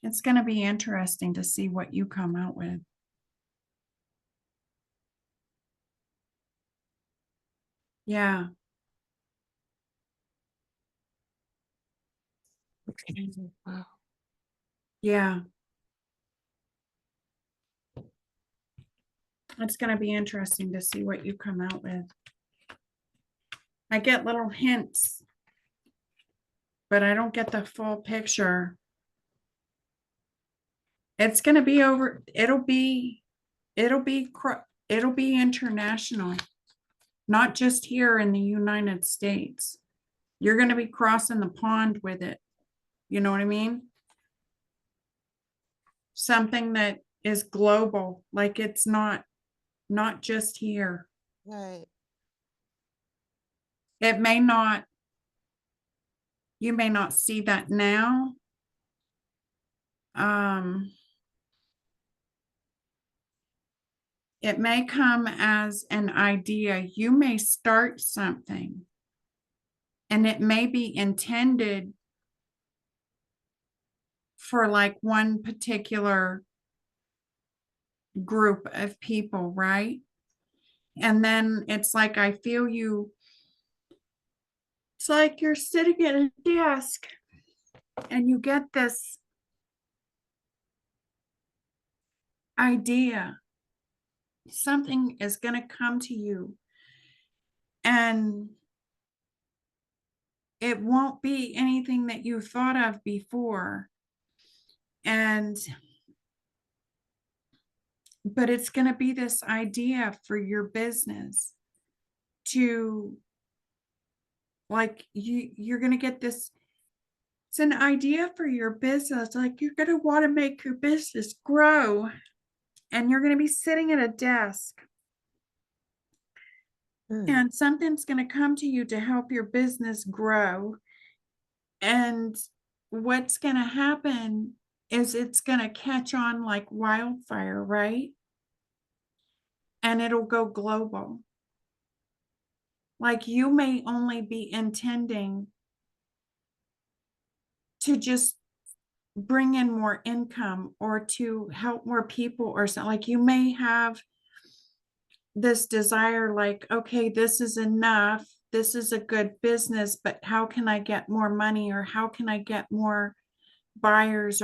It's going to be interesting to see what you come out with. Yeah. Wow. Yeah. It's going to be interesting to see what you come out with. I get little hints, but I don't get the full picture. It's going to be over. It'll be international, not just here in the United States. You're going to be crossing the pond with it. You know what I mean? Something that is global, like it's not just here. Right. It may not, you may not see that now. It may come as an idea. You may start something and it may be intended for like one particular group of people, right? And then it's like, I feel you. It's like you're sitting at a desk and you get this idea. Something is going to come to you and it won't be anything that you thought of before. But it's going to be this idea for your business to, like, you're going to get this. It's an idea for your business. Like, you're going to want to make your business grow and you're going to be sitting at a desk and something's going to come to you to help your business grow. And what's going to happen is it's going to catch on like wildfire, right? And it'll go global. Like, you may only be intending to just bring in more income or to help more people or something. Like, you may have this desire, like, okay, this is enough. This is a good business, but how can I get more money, or how can I get more buyers?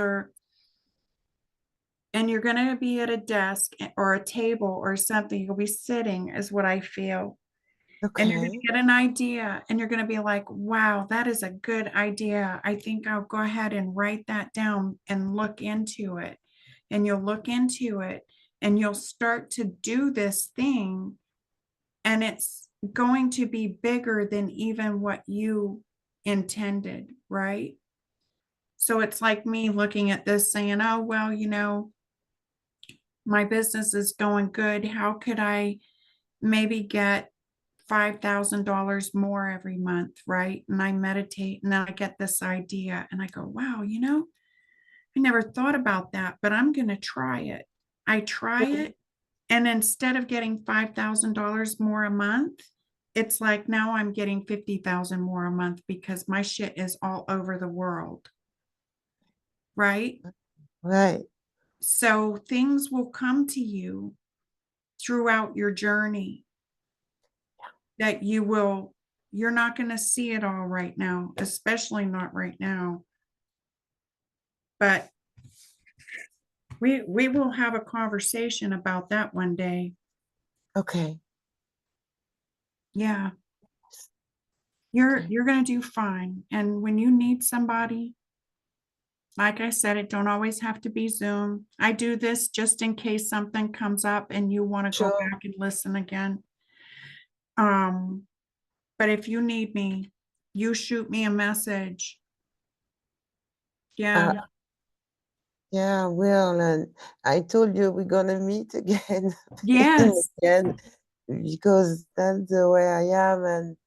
And you're going to be at a desk or a table or something. You'll be sitting, is what I feel. And you're going Okay. to get an idea and you're going to be like, wow, that is a good idea. I think I'll go ahead and write that down and look into it. And you'll look into it and you'll start to do this thing. And it's going to be bigger than even what you intended, right? So it's like me looking at this saying, oh, well, my business is going good. How could I maybe get $5,000 more every month, right? And I meditate and then I get this idea and I go, wow, I never thought about that, but I'm going to try it. I try it. And instead of getting $5,000 more a month, it's like now I'm getting 50,000 more a month because my shit is all over the world. Right? Right. So things will come to you throughout your journey that you're not going to see it all right now, especially not right now. But we will have a conversation about that one day. Okay. Yeah. You're going to do fine. And when you need somebody, like I said, it don't always have to be Zoom. I do this just in case something comes up and you want to go Sure. back and listen again. But if you need me, you shoot me a message. Yeah. Yeah, I will. And I told you we're gonna meet again. Yes. Again, because that's the way I am, and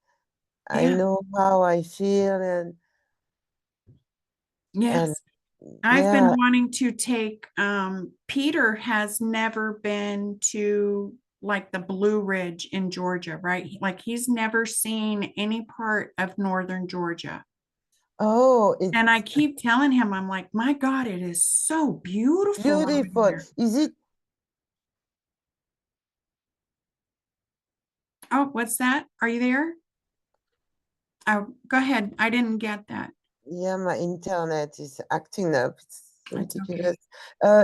I Yeah. know how I feel, and Yes. I've yeah, been wanting to take, Peter has never been to like the Blue Ridge in Georgia, right? Like, he's never seen any part of northern Georgia. Oh, And I it's keep telling him, I'm like, my God, it is so beautiful over beautiful. here. Is it? Oh, what's that? Are you there? Oh, go ahead. I didn't get that. Yeah, my internet is acting up. It's That's okay. ridiculous.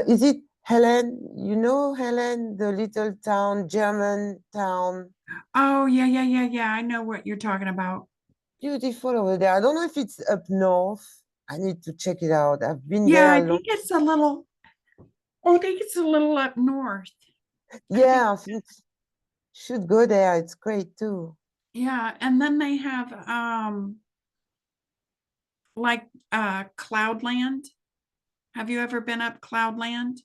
Is it Helen? You know Helen, the little town, German town? Oh, yeah, yeah, yeah, yeah. I know what you're talking about. Beautiful over there. I don't know if it's up north. I need to check it out. I've been Yeah, there a I long. think it's a little, I think it's a little up north. I think, Yeah, I think should go there. It's great too. yeah. And then they have like Cloudland. Have you ever been up Cloudland?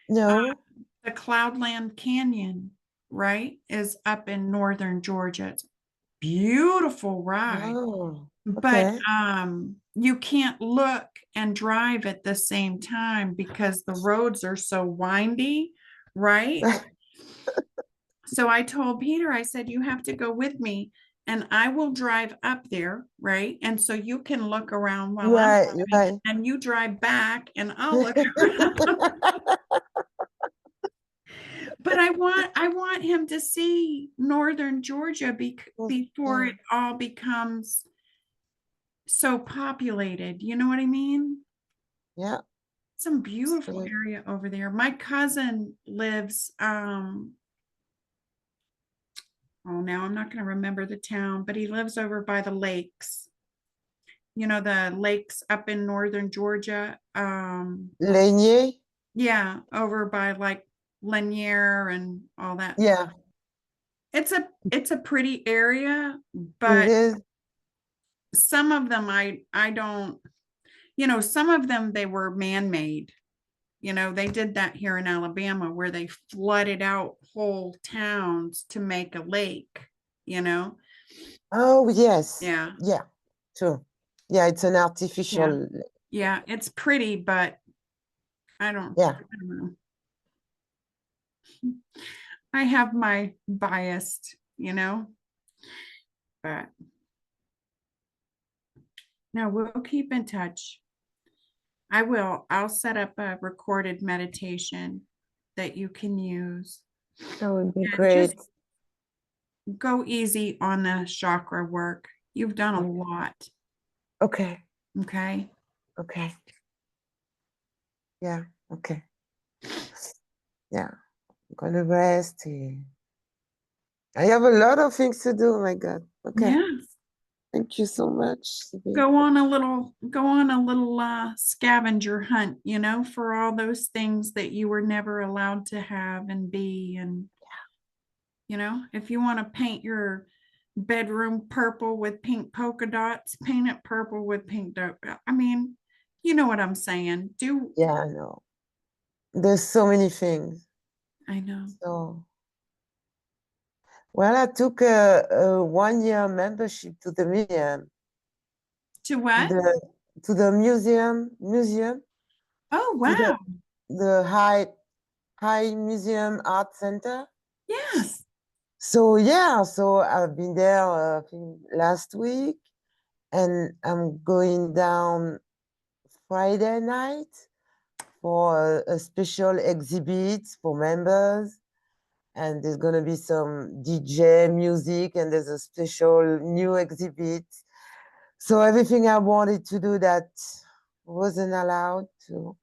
No? The Cloudland Canyon, right, is up in northern Georgia. It's a beautiful ride, Oh, but okay. you can't look and drive at the same time because the roads are so windy, right? So I told Peter, I said, you have to go with me and I will drive up there, right? And so you can look around while I'm Right, driving right. and you drive back and I'll look around. But I want him to see northern Georgia before Yeah, it all becomes so populated. You know what I mean? yeah. Some beautiful So area over there. My cousin lives oh, now I'm not going to remember the town, but he lives over by the lakes. You know, the lakes up in northern Georgia. Lanier? Yeah, over by like Lanier and all that. Yeah, It's a pretty area, it but is. some of them I don't, some of them they were man-made. They did that here in Alabama where they flooded out whole towns to make a lake, you know. Oh, yes. Yeah. Yeah, true. Yeah, it's an Yeah. artificial. Yeah, it's pretty, but Yeah. I don't know. I have my bias, but no, we'll keep in touch. I will. I'll set up a recorded meditation that you can use. That would be And just great. go easy on the chakra work. You've done a Okay. lot. Okay. Okay. Okay. Yeah. Okay. Yeah. I'm gonna rest. I have a lot of things to do. Oh my God. Okay. Yeah. Thank you so much, Sybil. Go on a little scavenger hunt, for all those things that you were never allowed to have and be. And, if you want to paint your bedroom purple with pink polka dots, paint it purple with pink dot. I mean, you know what I'm saying. Yeah, I know. There's so many things. I know. So, well, I took a 1 year membership to the museum, To to what? the museum, Oh, to wow. the high museum art center. Yes. So yeah, so I've been there I think last week, and I'm going down Friday night for a special exhibit for members. And there's gonna be some DJ music, and there's a special new exhibit. So everything I wanted to do that wasn't allowed to.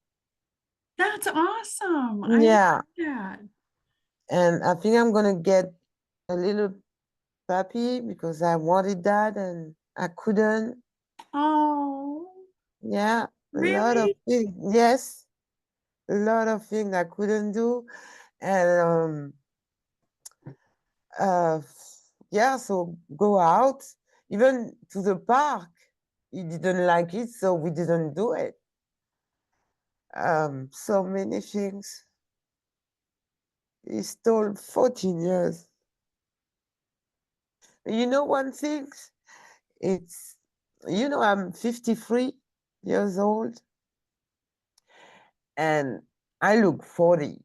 That's awesome. I love Yeah, that. and I think I'm gonna get a little puppy because I wanted that and I couldn't. Oh, Yeah, a lot of really? things. Yes, a lot of things I couldn't do. And uh yeah, so go out, even to the park. He didn't like it, so we didn't do it. So many things. He stole 14 years. You know one thing? It's, I'm 53 years old and I look 40.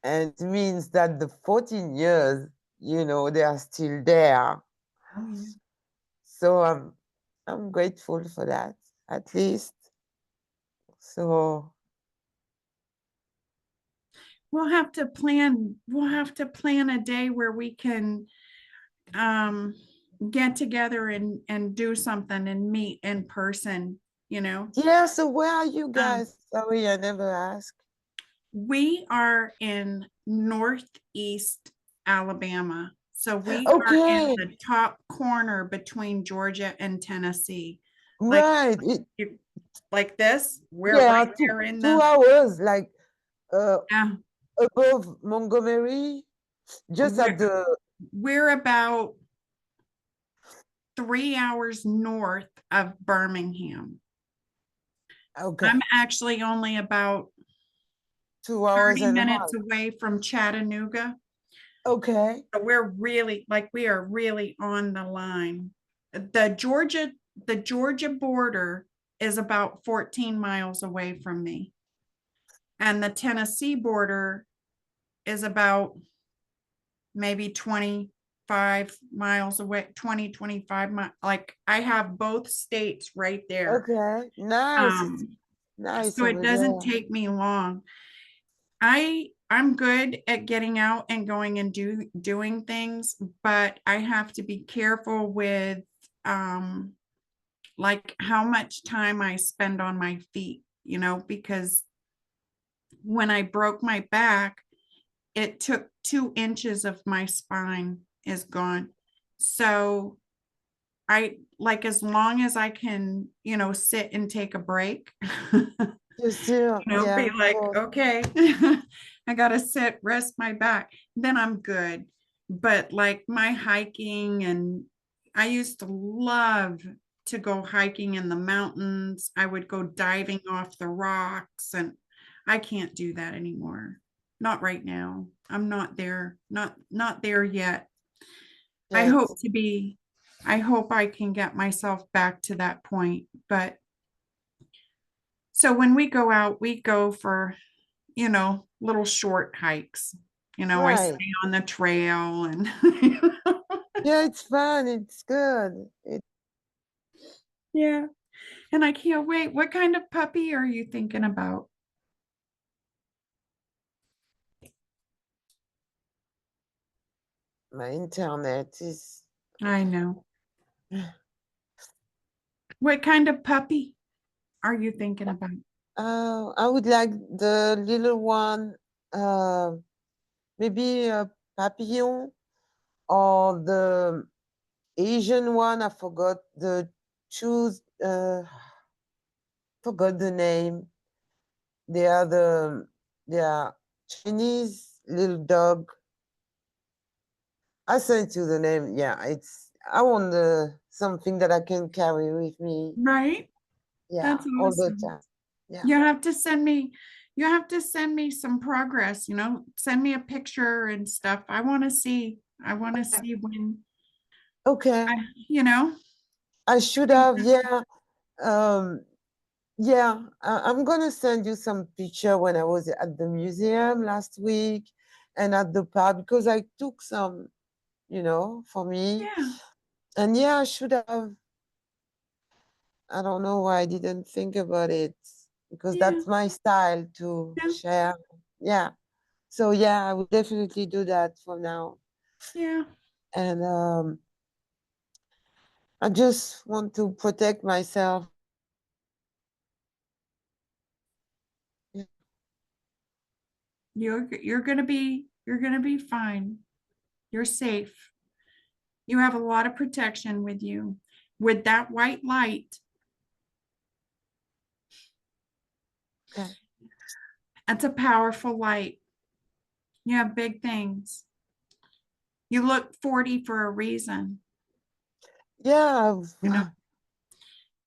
And it means that the 14 years, they are still there. Oh, yeah. So I'm grateful for that, at least. So We'll have to plan a day where we can get together and do something and meet in person, you know. yeah, so where are you Um, guys? Sorry, I never asked. we are in Northeast Alabama. So we are in Okay, the top corner between Georgia and Tennessee. Like right. like this, we're Yeah, right two there in two the hours, like uh yeah, above Montgomery, just at we're the we're about 3 hours north of Birmingham. okay, I'm actually only about 2 hours 30 and a minutes half. away from Chattanooga. Okay, So we are really on the line. The Georgia border is about 14 miles away from me. And the Tennessee border is about maybe 25 miles away, 25 miles. Like I have both states right there. okay, nice. It's Um, nice so it over doesn't there. take me long. I'm good at getting out and going and doing things, but I have to be careful with um like how much time I spend on my feet, you know, because when I broke my back, it took 2 inches of my spine is gone. So I like as long as I can, you know, sit and take a break, You still, be yeah, like, well, okay, I gotta sit, rest my back, then I'm good. But like my hiking, and I used to love to go hiking in the mountains. I would go diving off the rocks, and I can't do that anymore. Not right now. I'm not there. Not there yet. I yet. hope to be. I hope I can get myself back to that point. But so when we go out, we go for, you know, little short hikes. You know, I Right. stay on the trail and Yeah, it's fun. It's good. yeah. And I can't wait. What kind of puppy are you thinking about? My internet is. I know. What kind of puppy are you thinking about? I would like the little one, uh, maybe a papillon or the Asian one. I forgot the choose. Forgot the name. They are they are Chinese little dog. I sent you the name. Yeah, it's. I want something that I can carry with me. Right? Yeah, That's all the awesome. time. Yeah. You have to send me you have to send me some progress, you know, send me a picture and stuff. I want to see when Okay. I, you know, I should have. Yeah. Um. Yeah. I'm gonna send you some picture when I was at the museum last week and at the park because I took some, for me. yeah, And yeah, I should have. I don't know why I didn't think about it because yeah, that's my style to yeah, share. Yeah. So yeah, I will definitely do that for now. yeah. And I just want to protect myself. Yeah. You're gonna be fine. You're safe. You have a lot of protection with you. With that white light, Okay. that's a powerful light. You have big things. You look 40 for a reason. Yeah. You know,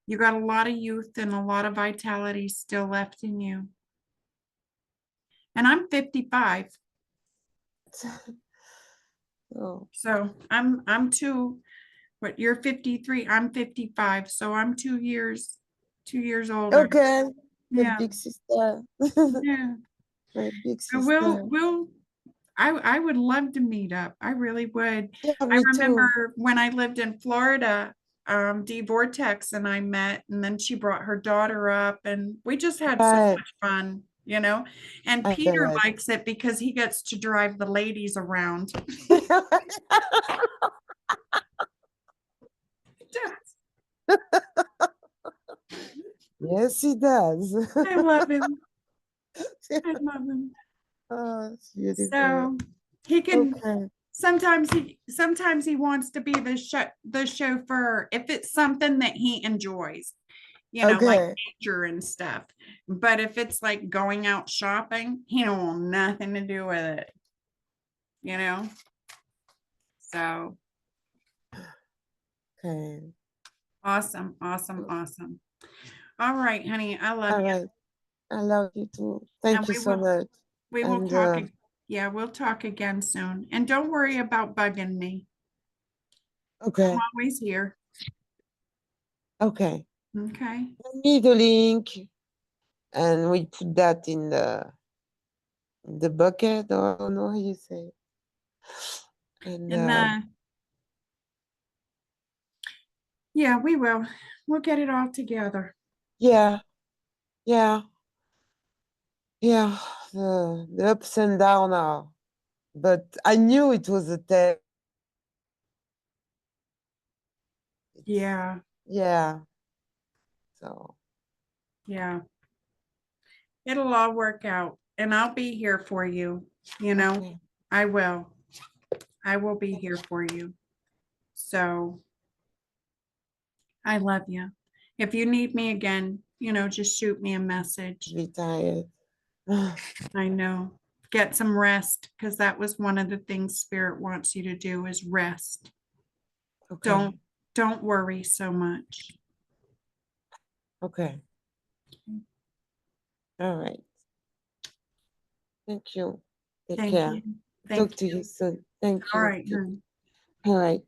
you got a lot of youth and a lot of vitality still left in you. And I'm 55. Oh, So I'm two, what you're 53, I'm 55. So I'm 2 years older. okay. The Yeah. big sister. Yeah. My big So we'll sister. we'll I would love to meet up. I really would. Yeah, I me too. remember when I lived in Florida, D Vortex and I met, and then she brought her daughter up, and we just had so Right. much fun, you know. And I Peter bet. likes it because he gets to drive the ladies around. Yes, he does. I love him. I love him. Oh, it's beautiful. So he can Okay. sometimes he wants to be the chauffeur if it's something that he enjoys, you know, like Okay. nature and stuff. But if it's like going out shopping, he don't want nothing to do with it, you know. So Okay. awesome, awesome, awesome. All right, honey, I love All you. right. I love you too. And Thank you so much. we will And talk. Yeah, we'll talk again soon. And don't worry about bugging me. I'm okay. always here. Okay. Okay. Send me the link and we put that in the bucket, or I don't know how you say. And And yeah, we will. We'll get it all together. yeah, yeah, yeah. The ups and downs are, but I knew it was a test. Yeah, Yeah. So yeah. It'll all work out. And I'll be here for you. You know, okay. I will. I will be here for you. So I love you. If you need me again, you know, just shoot me a message. Be tired. I know. Get some rest because that was one of the things Spirit wants you to do is rest. Okay. Don't worry so much. Okay. All right. Thank you. Take Thank care. you. Talk Thank to you. you soon. Thank All you. right, honey. All right.